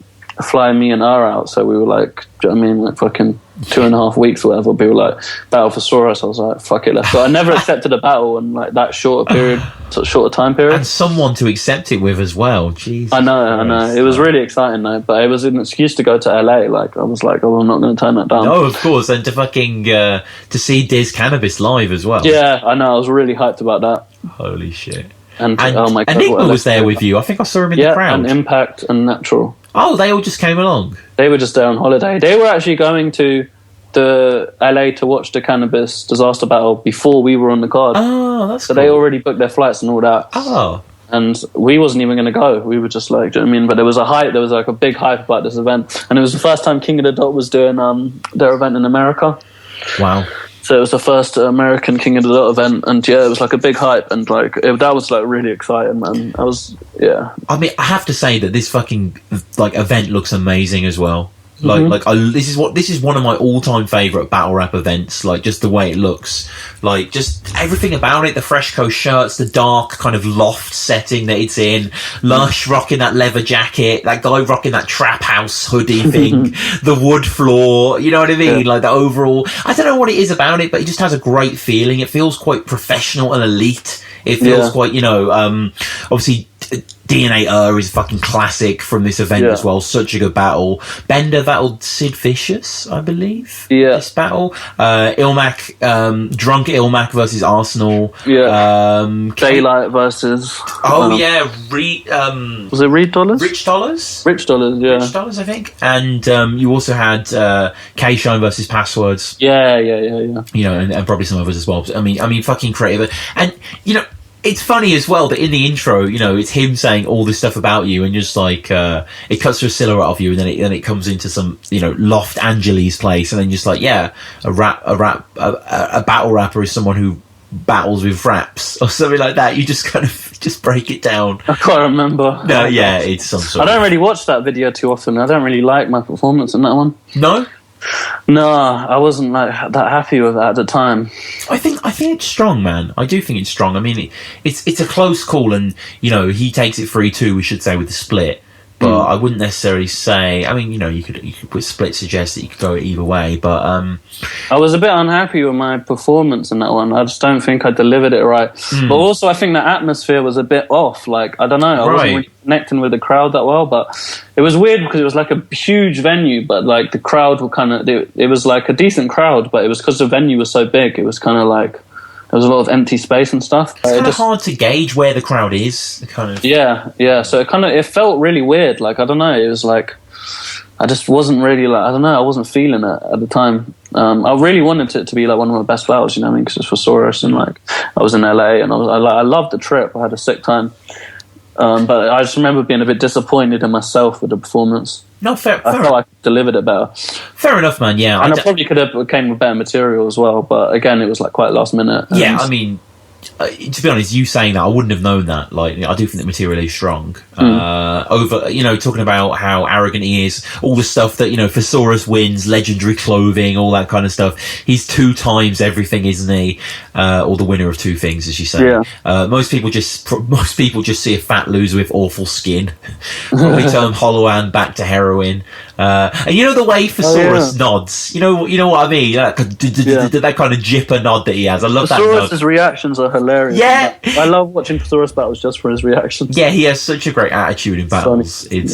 Speaker 2: fly me and her out. So we were do you know what I mean? Fucking 2.5 weeks or whatever. People were battle for Saurus. I was like, fuck it, let's go. I never accepted a battle in that shorter time period.
Speaker 1: And someone to accept it with as well. Jesus.
Speaker 2: I know. It was really exciting though, but it was an excuse to go to LA. I was like, oh, I'm not going to turn that down.
Speaker 1: No, of course, and to fucking to see Diz Cannabis live as well.
Speaker 2: Yeah, I know. I was really hyped about that.
Speaker 1: Holy shit!
Speaker 2: And oh my God,
Speaker 1: Enigma was there with you. I think I saw him in the crowd.
Speaker 2: And Impact and Natural.
Speaker 1: Oh, they all just came along.
Speaker 2: They were just there on holiday. They were actually going to the LA to watch the Cannabis Disaster battle before we were on the card.
Speaker 1: Oh, that's
Speaker 2: so
Speaker 1: cool.
Speaker 2: They already booked their flights and all that.
Speaker 1: Oh.
Speaker 2: And we wasn't even going to go. We were just do you know what I mean? But there was a hype. There was a big hype about this event. And it was the first time King of the Dot was doing their event in America.
Speaker 1: Wow.
Speaker 2: So it was the first American King of the Dot event, and it was a big hype, and that was really exciting, man.
Speaker 1: I have to say that this fucking event looks amazing as well. This is one of my all-time favorite battle rap events. Just the way it looks, just everything about it. The Freshco shirts, the dark kind of loft setting that it's in. Lush rocking that leather jacket. That guy rocking that trap house hoodie thing. The wood floor. You know what I mean? The overall. I don't know what it is about it, but it just has a great feeling. It feels quite professional and elite. It feels quite, obviously. DNA is a fucking classic from this event as well. Such a good battle. Bender battled Sid Vicious, I believe.
Speaker 2: Yeah.
Speaker 1: This battle. Ilmac, Drunk Ilmac versus Arsenal.
Speaker 2: Yeah. Daylight versus.
Speaker 1: Was it
Speaker 2: Reed Dollars?
Speaker 1: Rich Dollars.
Speaker 2: Rich Dollars, yeah.
Speaker 1: Rich Dollars, I think. And you also had K-Shine versus Passwords.
Speaker 2: Yeah.
Speaker 1: And probably some others as well. I mean, fucking creative. And it's funny as well that in the intro, it's him saying all this stuff about you, and just it cuts to a silhouette of you, and then it comes into some loft Angeles place, and then just a battle rapper is someone who battles with raps or something like that. You just kind of just break it down.
Speaker 2: I can't remember.
Speaker 1: No, yeah, it's some sort.
Speaker 2: I don't really watch that video too often. I don't really like my performance in that one.
Speaker 1: No.
Speaker 2: No, I wasn't that happy with that at the time.
Speaker 1: I think it's strong, man. I do think it's strong. I mean, it's a close call, and he takes it 3-2. We should say with the split, but I wouldn't necessarily say. I mean, you could with split suggest that you could go either way, but
Speaker 2: I was a bit unhappy with my performance in that one. I just don't think I delivered it right. But also, I think the atmosphere was a bit off. I don't know. I wasn't really connecting with the crowd that well, but it was weird because it was a huge venue, but the crowd were kind of. It was a decent crowd, but it was because the venue was so big. It was kind of there was a lot of empty space and stuff.
Speaker 1: It's kind of hard to gauge where the crowd is. Kind of.
Speaker 2: Yeah. So it felt really weird. I don't know. It was I just wasn't really I don't know. I wasn't feeling it at the time. I really wanted it to be one of my best battles. Because it's for Saurus, and I was in LA, and I loved the trip. I had a sick time. But I just remember being a bit disappointed in myself with the performance.
Speaker 1: No, fair.
Speaker 2: I felt like I delivered it better.
Speaker 1: Fair enough, man. Yeah,
Speaker 2: and I probably could have came with better material as well. But again, it was like quite last minute.
Speaker 1: Yeah, I mean, to be honest, you saying that, I wouldn't have known that. Like, I do think the material is strong. Over, talking about how arrogant he is, all the stuff that, Thesaurus wins, legendary clothing, all that kind of stuff. He's 2 times everything, isn't he? Or the winner of 2 things, as you say.
Speaker 2: Yeah.
Speaker 1: Most people just see a fat loser with awful skin. Probably turn Hollowan back to heroin. And the way Thesaurus nods, you know what I mean? That kind of jipper nod that he has. I love that nod.
Speaker 2: Thesaurus' reactions are hilarious.
Speaker 1: Yeah,
Speaker 2: I love watching Thesaurus battles just for his reactions.
Speaker 1: Yeah, he has such a great attitude in battles. It's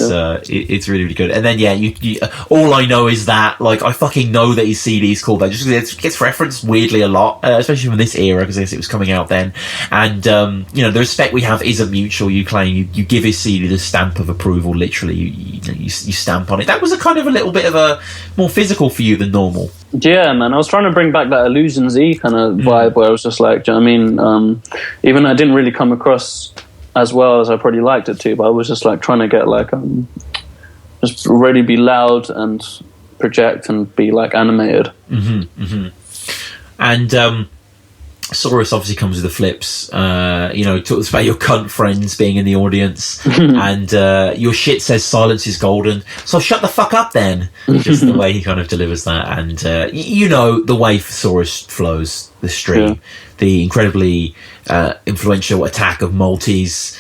Speaker 1: really, really good. And then you all I know is that, like, I fucking know that his CD is called that just because it gets referenced weirdly a lot, especially from this era, because I guess it was coming out then. And the respect we have isn't mutual. You claim you give his CD the stamp of approval. Literally, you stamp on it. That was a kind of a little bit of a more physical for you than normal.
Speaker 2: Yeah, man. I was trying to bring back that Illusion Z kind of vibe where I was just like, do you know what I mean? Even though I didn't really come across as well as I probably liked it to, but I was just like trying to get like just really be loud and project and be like animated.
Speaker 1: And Saurus obviously comes with the flips. Talks about your cunt friends being in the audience, and your shit says silence is golden. So shut the fuck up then. Just the way he kind of delivers that, and the way Saurus flows the stream, the incredibly influential attack of Maltese.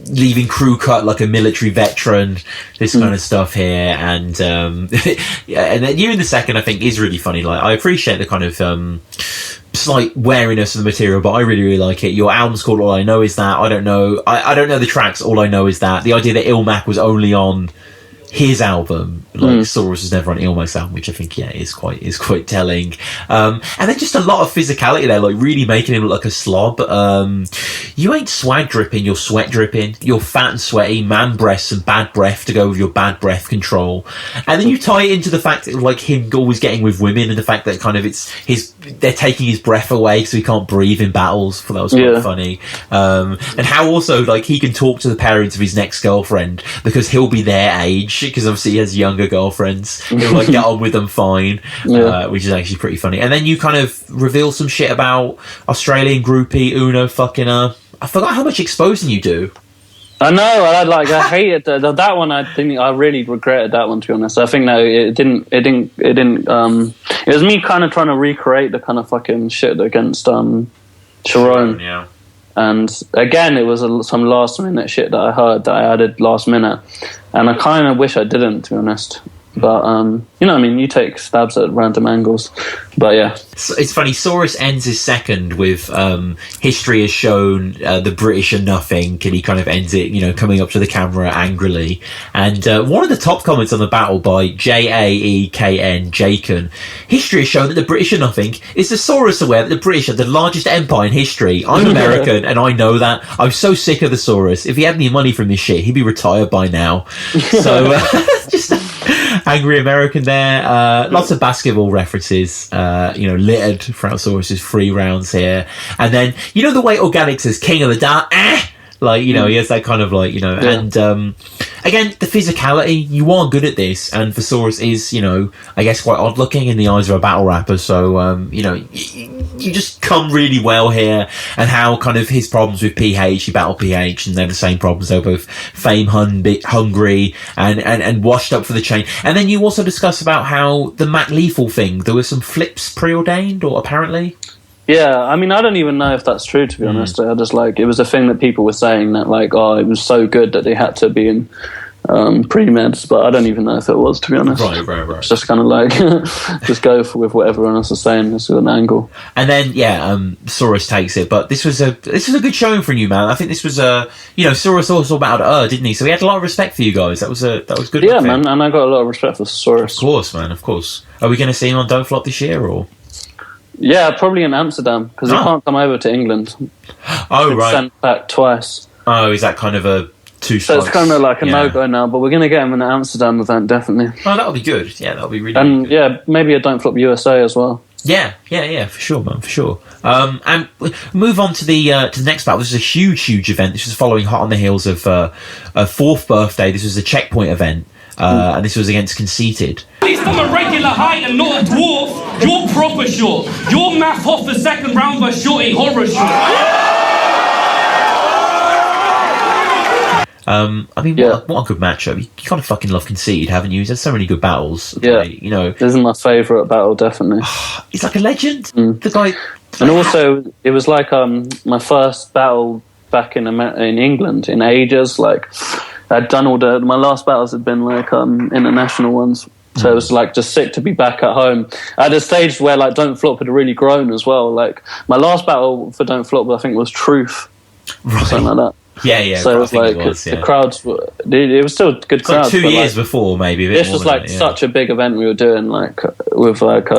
Speaker 1: Leaving crew cut like a military veteran. This kind of stuff here, and and then you in the second, I think, is really funny. Like, I appreciate the kind of slight wariness of the material, but I really, really like it. Your album's called All I Know Is That. I don't know the tracks. All I know is that the idea that Ilmac was only on his album, like Saurus was never on Ilmac's album, which I think is quite telling. And then just a lot of physicality there, like really making him look like a slob. You ain't swag dripping, you're sweat dripping. You're fat and sweaty, man breasts and bad breath to go with your bad breath control. And then you tie it into the fact that, like, him always getting with women, and the fact that kind of they're taking his breath away so he can't breathe in battles. I thought that was quite funny. And how also, like, he can talk to the parents of his next girlfriend because he'll be their age, because obviously he has younger girlfriends. He'll like get on with them fine, which is actually pretty funny. And then you kind of reveal some shit about Australian groupie Uno fucking her. I forgot how much exposing you do.
Speaker 2: I know. I hated that one. I think I really regretted that one, to be honest. I think that it didn't. It was me kind of trying to recreate the kind of fucking shit against Charron.
Speaker 1: Yeah.
Speaker 2: And again, it was some last minute shit that I heard that I added last minute, and I kind of wish I didn't, to be honest. But you take stabs at random angles. But yeah,
Speaker 1: it's funny. Saurus ends his second with history has shown the British are nothing, and he kind of ends it, coming up to the camera angrily. And one of the top comments on the battle by JAEKN Jaken: history has shown that the British are nothing. Is the Saurus aware that the British are the largest empire in history? I'm American and I know that. I'm so sick of the Saurus. If he had any money from this shit, he'd be retired by now. So just angry American there. Lots of basketball references, littered throughout Saurus's 3 rounds here. And then, the way Organic says king of the dark, he has that kind of and again, the physicality, you are good at this, and Thesaurus is, I guess quite odd looking in the eyes of a battle rapper, so you just come really well here. And how kind of his problems with PH, you battle PH, and they're the same problems. They're both fame hungry and washed up for the chain. And then you also discuss about how the Mac Lethal thing, there were some flips preordained, or apparently.
Speaker 2: Yeah, I mean, I don't even know if that's true, to be honest. I just it was a thing that people were saying that it was so good that they had to be in pre-meds, but I don't even know if it was, to be honest.
Speaker 1: Right.
Speaker 2: It's just kind of just go with what everyone else is saying. This is an angle.
Speaker 1: And then Saurus takes it, but this was a good showing for you, man. I think this was Saurus also battled didn't he? So he had a lot of respect for you guys. That was good.
Speaker 2: Yeah, man, and I got a lot of respect for Saurus.
Speaker 1: Of course, man. Of course. Are we going to see him on Don't Flop this year, or?
Speaker 2: Yeah, probably in Amsterdam, because he can't come over to England.
Speaker 1: Oh, right.
Speaker 2: Sent back twice.
Speaker 1: Oh, is that kind of a two
Speaker 2: So it's kind of like a no-go now, but we're going to get him in the Amsterdam event, definitely.
Speaker 1: Oh, that'll be good. Yeah, that'll be really
Speaker 2: And
Speaker 1: good.
Speaker 2: maybe a Don't Flop USA as well.
Speaker 1: Yeah, for sure, man, for sure. And move on to the next battle. This is a huge event. This was following hot on the heels of a 4th birthday. This was a checkpoint event, and this was against Conceited.
Speaker 3: At least I'm a regular height and not a dwarf. You're proper short. You're math off the second round by Shorty Horror Short. I mean, what a good matchup. You kind of fucking love Conceited, haven't you? He's had so many good battles.
Speaker 2: Yeah,
Speaker 1: like, you know,
Speaker 2: this is my favourite battle, definitely.
Speaker 1: He's like a legend. The guy,
Speaker 2: and also it was like my first battle back in England in ages. Like I'd done my last battles had been like international ones. So it was like just sick to be back at home at a stage where like Don't Flop had really grown as well. Like my last battle for Don't Flop, I think, was Truth,
Speaker 1: right.
Speaker 2: something like that.
Speaker 1: Yeah.
Speaker 2: So it was like the crowds were. It was still good crowds.
Speaker 1: Like 2 years before, maybe.
Speaker 2: This was like such a big event we were doing, like with like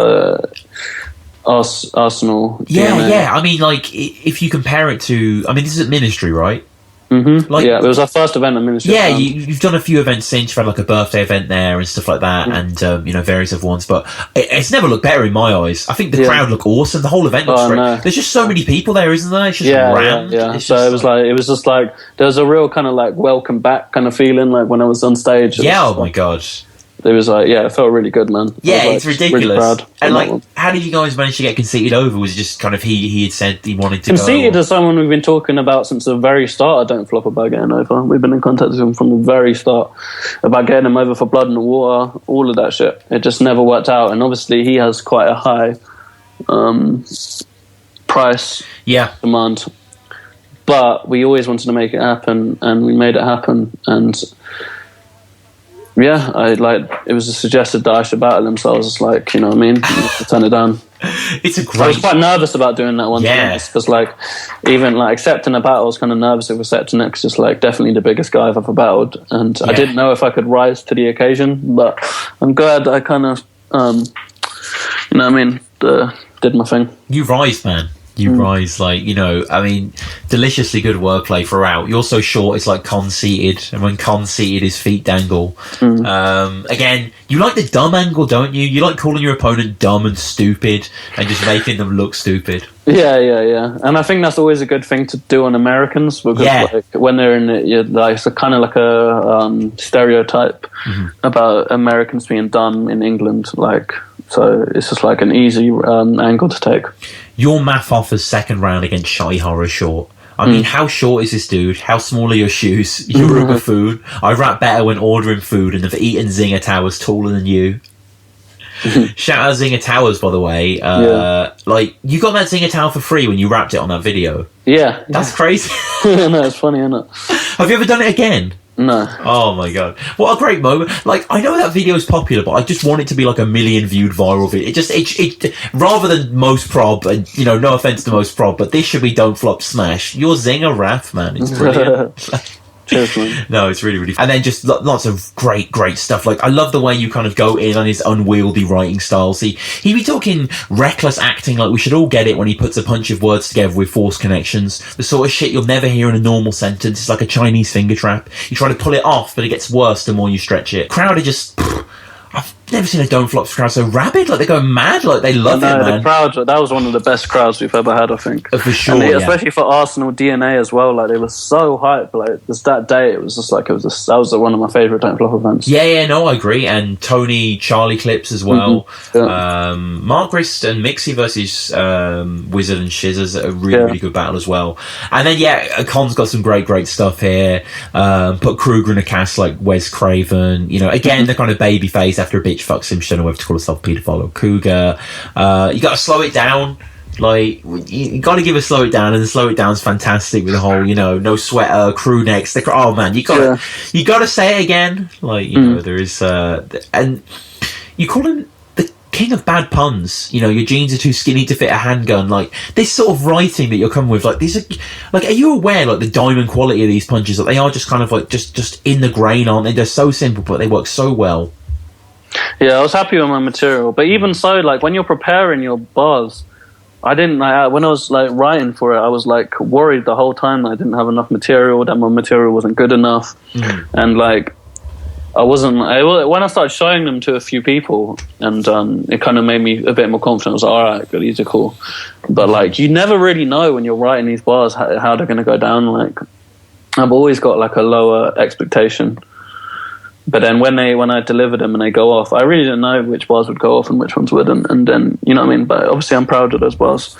Speaker 2: Arsenal.
Speaker 1: Yeah. I mean, like if you compare it to, I mean, this is at Ministry, right?
Speaker 2: Mm-hmm.
Speaker 1: Like,
Speaker 2: yeah, it was our first event at Ministry.
Speaker 1: Yeah, you've done a few events since. You've had like a birthday event there and stuff like that, and various other ones. But it's never looked better in my eyes. I think the crowd look awesome. The whole event looks great. No. There's just so many people there, isn't there? It's just rammed.
Speaker 2: Yeah. So it was just like there was a real kind of like welcome back kind of feeling, like when I was on stage.
Speaker 1: Yeah. Oh my god.
Speaker 2: It was like, it felt really good, man.
Speaker 1: Yeah, it's ridiculous.
Speaker 2: Really proud
Speaker 1: and like, how did you guys manage to get Conceited over? Was it just kind of he had said he wanted to
Speaker 2: Conceited is someone we've been talking about since the very start. I Don't Flop about getting over. We've been in contact with him from the very start about getting him over for Blood and Water, all of that shit. It just never worked out. And obviously he has quite a high price demand. But we always wanted to make it happen, and we made it happen. And yeah, it was suggested that I should battle him, so I was just like, you know what I mean, turn it down.
Speaker 1: It's a great.
Speaker 2: I was quite nervous about doing that one, because like even like accepting a battle, I was kind of nervous of accepting it, because it's like definitely the biggest guy I've ever battled, and I didn't know if I could rise to the occasion, but I'm glad I kind of, you know what I mean, did my thing.
Speaker 1: You rise, man. You rise, like, you know, I mean, deliciously good wordplay throughout. You're so short, it's like Conceited, and when Conceited, his feet dangle. Again, you like the dumb angle, don't you? You like calling your opponent dumb and stupid and just making them look stupid. Yeah.
Speaker 2: And I think that's always a good thing to do on Americans, because like, when they're in it, it's kind of like a stereotype about Americans being dumb in England, like. So it's just like an easy angle to take.
Speaker 1: Your math offers second round against Shy Horror Short. I mean, how short is this dude? How small are your shoes? You're a buffoon. I rap better when ordering food and have eaten Zinger Towers taller than you. Shout out Zinger Towers, by the way. Like, you got that Zinger Tower for free when you rapped it on that video.
Speaker 2: Yeah.
Speaker 1: That's crazy.
Speaker 2: No, it's funny, isn't it?
Speaker 1: Have you ever done it again?
Speaker 2: No.
Speaker 1: Oh my god, what a great moment. Like, I know that video is popular, but I just want it to be like a million viewed viral video. It rather than Most Prob, and you know, no offense to Most Prob, but this should be Don't Flop Smash. Your Zinger rap, man, it's brilliant.
Speaker 2: Cheers, man.
Speaker 1: No, it's really and then just lots of great stuff. Like, I love the way you kind of go in on his unwieldy writing style. See, he be talking reckless acting, like we should all get it, when he puts a bunch of words together with forced connections. The sort of shit you'll never hear in a normal sentence. It's like a Chinese finger trap. You try to pull it off, but it gets worse the more you stretch it. Crowd are just... I've never seen a Don't Flop crowd so rabid. Like, they go mad. Like, they love it, man.
Speaker 2: The crowd, that was one of the best crowds we've ever had, I think.
Speaker 1: For sure,
Speaker 2: especially for Arsenal DNA as well. Like, they were so hyped. Like, just that day, it was just like, that was one of my favourite Don't Flop events.
Speaker 1: Yeah, no, I agree. And Tony Charlie clips as well. Mark Grist and Mixie versus Wizard and Shiz is a really good battle as well. And then, Con's got some great stuff here. Put Kruger in a cast like Wes Craven. You know, again, the kind of baby face after a bitch fucks him. She don't know whether to call herself paedophile or cougar. You got to slow it down. Like, you got to give a slow it down, and the slow it down's fantastic with the whole, you know, no sweater, crew necks. Oh man, you got to say it again. Like, you know, there is, and you call him the king of bad puns. You know, your jeans are too skinny to fit a handgun. Like, this sort of writing that you're coming with, like, these are, like, are you aware, like, the diamond quality of these punches? Like, they are just kind of like just in the grain, aren't they? They're so simple, but they work so well.
Speaker 2: Yeah, I was happy with my material, but even so, like, when you're preparing your bars, I didn't, like, when I was like writing for it, I was like worried the whole time that I didn't have enough material, that my material wasn't good enough, and like when I started showing them to a few people, and it kind of made me a bit more confident. I was like, all right, good, these are cool. But like, you never really know when you're writing these bars how they're going to go down. Like, I've always got like a lower expectation. But then when I deliver them and they go off, I really didn't know which bars would go off and which ones wouldn't. And then, you know what I mean? But obviously I'm proud of those bars.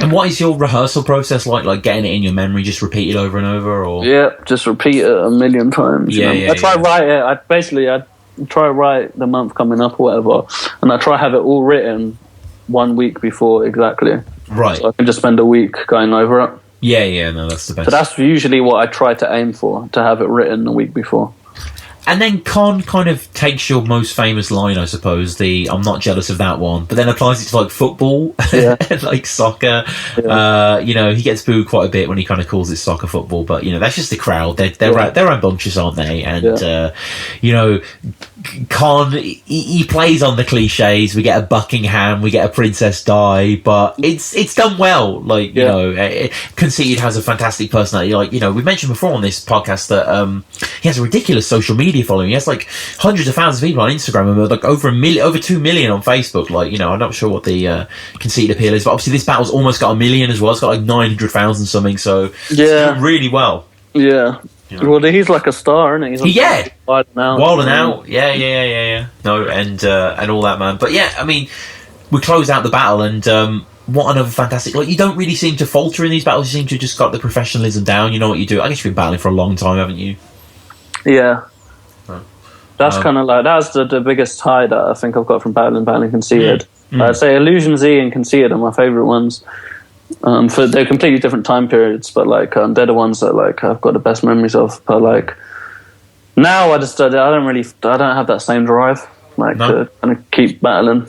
Speaker 1: And what is your rehearsal process like? Like getting it in your memory, just repeat it over and over? Or
Speaker 2: Yeah, just repeat it a million times. I try write it. I try write the month coming up or whatever. And I try have it all written 1 week before exactly.
Speaker 1: Right.
Speaker 2: So I can just spend a week going over it.
Speaker 1: Yeah, no, that's the best.
Speaker 2: So that's usually what I try to aim for, to have it written a week before.
Speaker 1: And then Con kind of takes your most famous line, I suppose, the "I'm not jealous of that one," but then applies it to like football, like soccer. Yeah. He gets booed quite a bit when he kind of calls it soccer football, but that's just the crowd. They're rambunctious, aren't they? And Con he plays on the cliches. We get a Buckingham, we get a Princess Di, but it's done well. Like Conceited has a fantastic personality. Like we mentioned before on this podcast that he has a ridiculous social media following. He has like hundreds of thousands of people on Instagram and like over 2 million on Facebook. Like I'm not sure what the Conceited appeal is, but obviously this battle's almost got 1 million as well. It's got like 900,000 something, so it's doing really well.
Speaker 2: Yeah. Well, he's like a star, isn't he?
Speaker 1: He's
Speaker 2: Wild and Out.
Speaker 1: Wild and Out. Yeah. No, and all that, man. But yeah, I mean, we close out the battle, and what another fantastic... Like, you don't really seem to falter in these battles. You seem to have just got the professionalism down. You know what you do. I guess you've been battling for a long time, haven't you?
Speaker 2: Yeah. That's kind of like, that's the biggest high that I think I've got from battling Conceited. I'd say Illusion Z and Conceited are my favourite ones. They're completely different time periods, but like they're the ones that like I've got the best memories of. But like now, I don't have that same drive to kind of keep battling.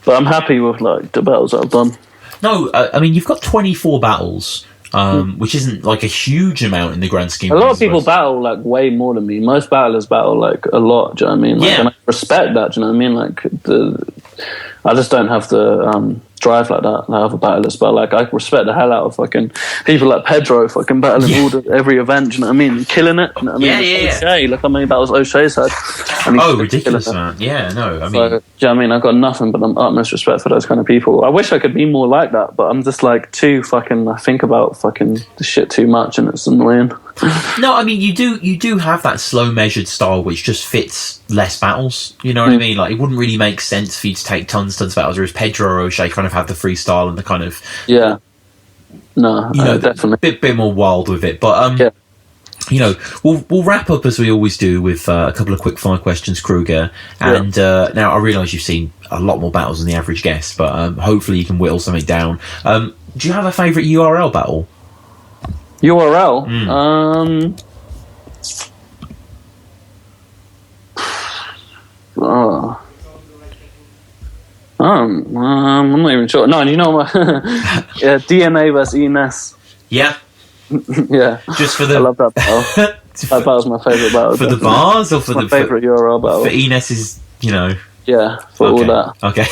Speaker 2: But I'm happy with like the battles that I've done.
Speaker 1: No, I mean you've got 24 battles. Which isn't like a huge amount in the grand scheme.
Speaker 2: A lot of people battle like way more than me. Most battlers battle like a lot. Do you know what I mean? Like, and I respect that. Do you know what I mean? Like I just don't have the drive like that. Like other battlers, but like I respect the hell out of fucking people like Pedro, fucking battling every event. Do you know what I mean? Killing it. You know what I mean? O'Shea, look how many battles O'Shea's had.
Speaker 1: Ridiculous, man! Yeah, no, I mean,
Speaker 2: do you know what I mean? I've got nothing but utmost respect for those kind of people. I wish I could be more like that, but I'm just like too fucking. I think about fucking the shit too much, and it's annoying.
Speaker 1: No, I mean you do have that slow measured style which just fits less battles. You know what I mean? Like it wouldn't really make sense for you to take tons of battles, whereas Pedro or O'Shea kind of have the freestyle and the kind of definitely bit more wild with it. But we'll wrap up as we always do with a couple of quickfire questions, Cruger. And now I realise you've seen a lot more battles than the average guest, but hopefully you can whittle something down. Do you have a favourite URL battle?
Speaker 2: URL? I'm not even sure. No, you know what? DNA vs. ENS.
Speaker 1: Yeah.
Speaker 2: Yeah.
Speaker 1: Just for the...
Speaker 2: I love that battle. That battle's my favourite battle.
Speaker 1: For the bars or for
Speaker 2: my favourite URL battle?
Speaker 1: For ENS is,
Speaker 2: Yeah, for all that.
Speaker 1: Okay.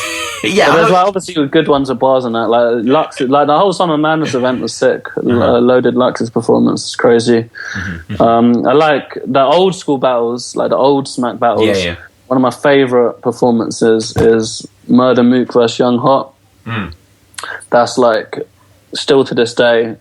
Speaker 1: Yeah.
Speaker 2: There's like obviously good ones at bars and that. Like Lux, like the whole Summer Madness event was sick. Loaded Lux's performance is crazy. I like the old school battles, like the old Smack battles.
Speaker 1: Yeah.
Speaker 2: One of my favourite performances is Murder Mook versus Young Hot. That's like still to this day.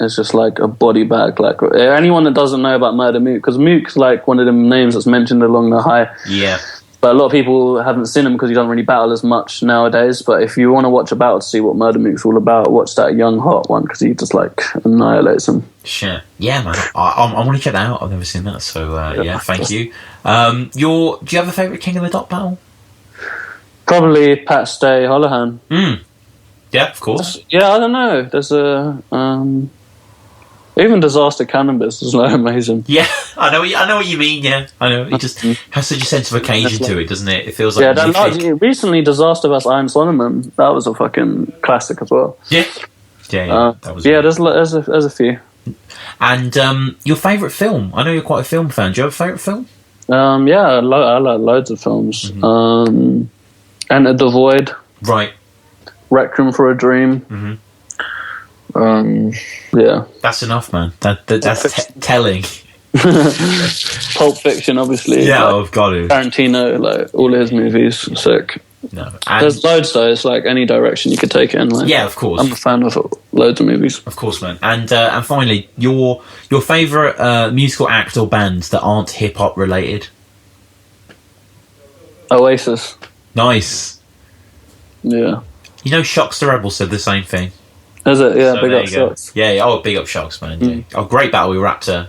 Speaker 2: It's just like a body bag. Like anyone that doesn't know about Murder Mook, because Mook's like one of them names that's mentioned along the high.
Speaker 1: Yeah.
Speaker 2: But a lot of people haven't seen him because he doesn't really battle as much nowadays. But if you want to watch a battle to see what Murder Mook's all about, watch that Young Hot one because he just like annihilates him.
Speaker 1: Sure. Yeah, man. I want to check that out. I've never seen that. So thank you. Do you have a favourite King of the Dot battle?
Speaker 2: Probably Pat Stay Holohan.
Speaker 1: Yeah, of course.
Speaker 2: Yeah, I don't know. There's a even Disaster Cannabis is like amazing.
Speaker 1: Yeah, I know what you mean. Yeah, I know. It just has such a sense of occasion to it, doesn't it? It feels like
Speaker 2: recently Disaster vs. Iron Solomon. That was a fucking classic as well.
Speaker 1: Yeah. That was
Speaker 2: there's a few.
Speaker 1: And your favourite film? I know you're quite a film fan. Do you have a favourite film?
Speaker 2: I like loads of films. Enter the Void.
Speaker 1: Right.
Speaker 2: Requiem for a Dream.
Speaker 1: That's enough, man. That's telling.
Speaker 2: Pulp Fiction, obviously.
Speaker 1: Yeah, I've got to.
Speaker 2: Tarantino, like all his movies, sick.
Speaker 1: No,
Speaker 2: there's loads though. It's like any direction you could take it in. Like,
Speaker 1: yeah, of course.
Speaker 2: I'm a fan of loads of movies.
Speaker 1: Of course, man. And finally, your favourite musical act or bands that aren't hip hop related?
Speaker 2: Oasis.
Speaker 1: Nice.
Speaker 2: Yeah.
Speaker 1: You know, Shocks the Rebel said the same thing.
Speaker 2: Is it? Yeah,
Speaker 1: So
Speaker 2: big
Speaker 1: there
Speaker 2: up
Speaker 1: you go.
Speaker 2: Shocks.
Speaker 1: Yeah, oh, big up Shocks, man. Yeah. Oh, great battle with Raptor.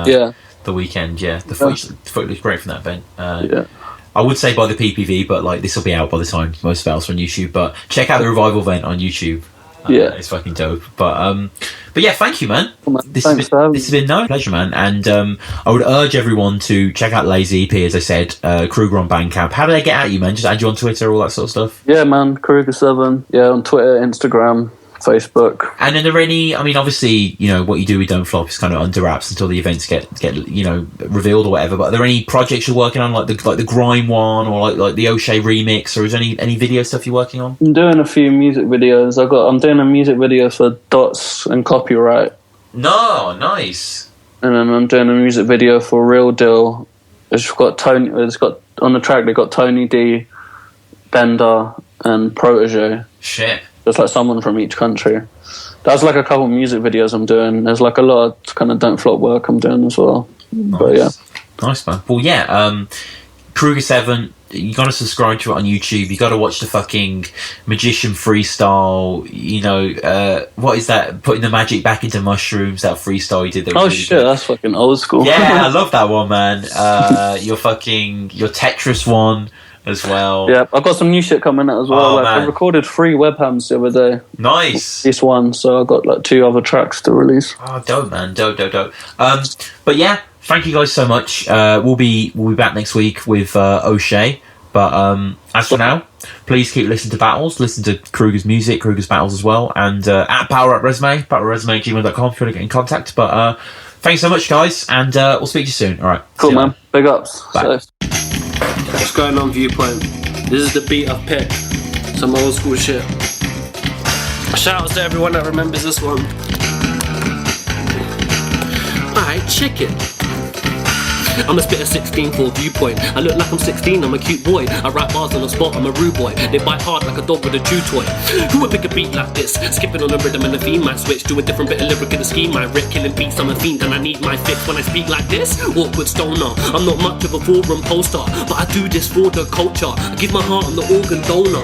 Speaker 2: Yeah.
Speaker 1: The weekend, yeah. The footage looks great from that event.
Speaker 2: Yeah.
Speaker 1: I would say by the PPV, but like this will be out by the time most battles are on YouTube. But check out the Revival event on YouTube.
Speaker 2: Yeah,
Speaker 1: it's fucking dope. But yeah, thank you, man.
Speaker 2: Well, man,
Speaker 1: this has been no pleasure, man. And I would urge everyone to check out Lazy EP, as I said, Kruger on Bandcamp. How do they get at you, man? Just add you on Twitter, all that sort of stuff.
Speaker 2: Yeah, man, Kruger7. Yeah, on Twitter, Instagram, Facebook.
Speaker 1: And are there any? I mean, obviously, you know what you do with Don't Flop is kind of under wraps until the events get you know revealed or whatever. But are there any projects you're working on, like the Grime one, or like the O'Shea remix, or is there any video stuff you're working on?
Speaker 2: I'm doing a few music videos. I'm doing a music video for Dots and Copyright.
Speaker 1: No, nice.
Speaker 2: And then I'm doing a music video for Real Deal. It's got on the track. They got Tony D, Bender, and Protege.
Speaker 1: Shit.
Speaker 2: There's like someone from each country. That's like a couple of music videos I'm doing. There's like a lot of kind of Don't Flop work I'm doing as well.
Speaker 1: Nice.
Speaker 2: But yeah.
Speaker 1: Nice, man. Well, yeah, Kruger7, you got to subscribe to it on YouTube. You got to watch the fucking Magician freestyle. You know, what is that? Putting the magic back into mushrooms, that freestyle you did. That
Speaker 2: oh,
Speaker 1: really
Speaker 2: shit,
Speaker 1: good.
Speaker 2: that's fucking old school.
Speaker 1: Yeah, I love that one, man. Your Tetris one as well.
Speaker 2: Yeah, I've got some new shit coming out as well.
Speaker 1: Oh, man.
Speaker 2: I recorded 3 webhams the other day.
Speaker 1: Nice.
Speaker 2: This one, so I've got like 2 other tracks to release.
Speaker 1: Oh, dope, man. Dope. But yeah, thank you guys so much. We'll be back next week with O'Shea. But as for now, please keep listening to battles. Listen to Kruger's music, Kruger's battles as well. And at battlerapresume, battlerapresume@gmail.com if you want to get in contact. But thanks so much, guys. And we'll speak to you soon. All right.
Speaker 2: Cool, man. Big ups.
Speaker 1: Bye.
Speaker 4: What's going on, Viewpoint? This is the beat I've picked. Some old school shit. Shout out to everyone that remembers this one. Alright, check it. I'm a spitter 16 for Viewpoint. I look like I'm 16, I'm a cute boy. I write bars on the spot, I'm a rude boy. They bite hard like a dog with a chew toy. Who would pick a beat like this? Skipping on the rhythm and the theme, might switch to a different bit of lyric in the scheme. I rip killing beats, I'm a fiend and I need my fix when I speak like this. Awkward stoner, I'm not much of a forum poster, but I do this for the culture. I give my heart, I'm the organ donor.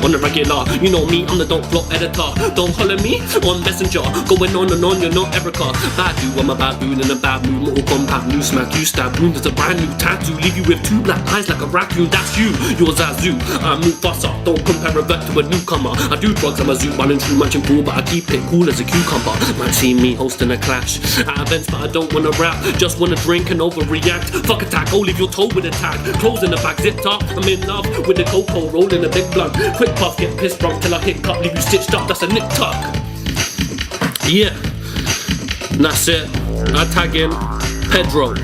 Speaker 4: On the regular, you know me, I'm the Don't Flop editor. Don't holler me on Messenger. Going on and on, you're not Erica. Badu, I'm a baboon in a bad mood. Mortal Kombat, new smack, you stab wound. There's a brand new tattoo. Leave you with 2 black eyes like a raccoon. That's you, you're Zazu. I'm Mufasa. Don't compare a vet to a newcomer. I do drugs, I'm a zoo, running through mansion pool, but I keep it cool as a cucumber. Might see me hosting a clash at events, but I don't wanna rap. Just wanna drink and overreact. Fuck attack, oh leave your toe with a tag. Clothes in the back, zipped up. I'm in love with the cocoa, rolling a big blunt. Quick puff, get pissed drunk till I hit cut, leave you stitched up. That's a nip tuck. Yeah, and that's it. I tag in Pedro.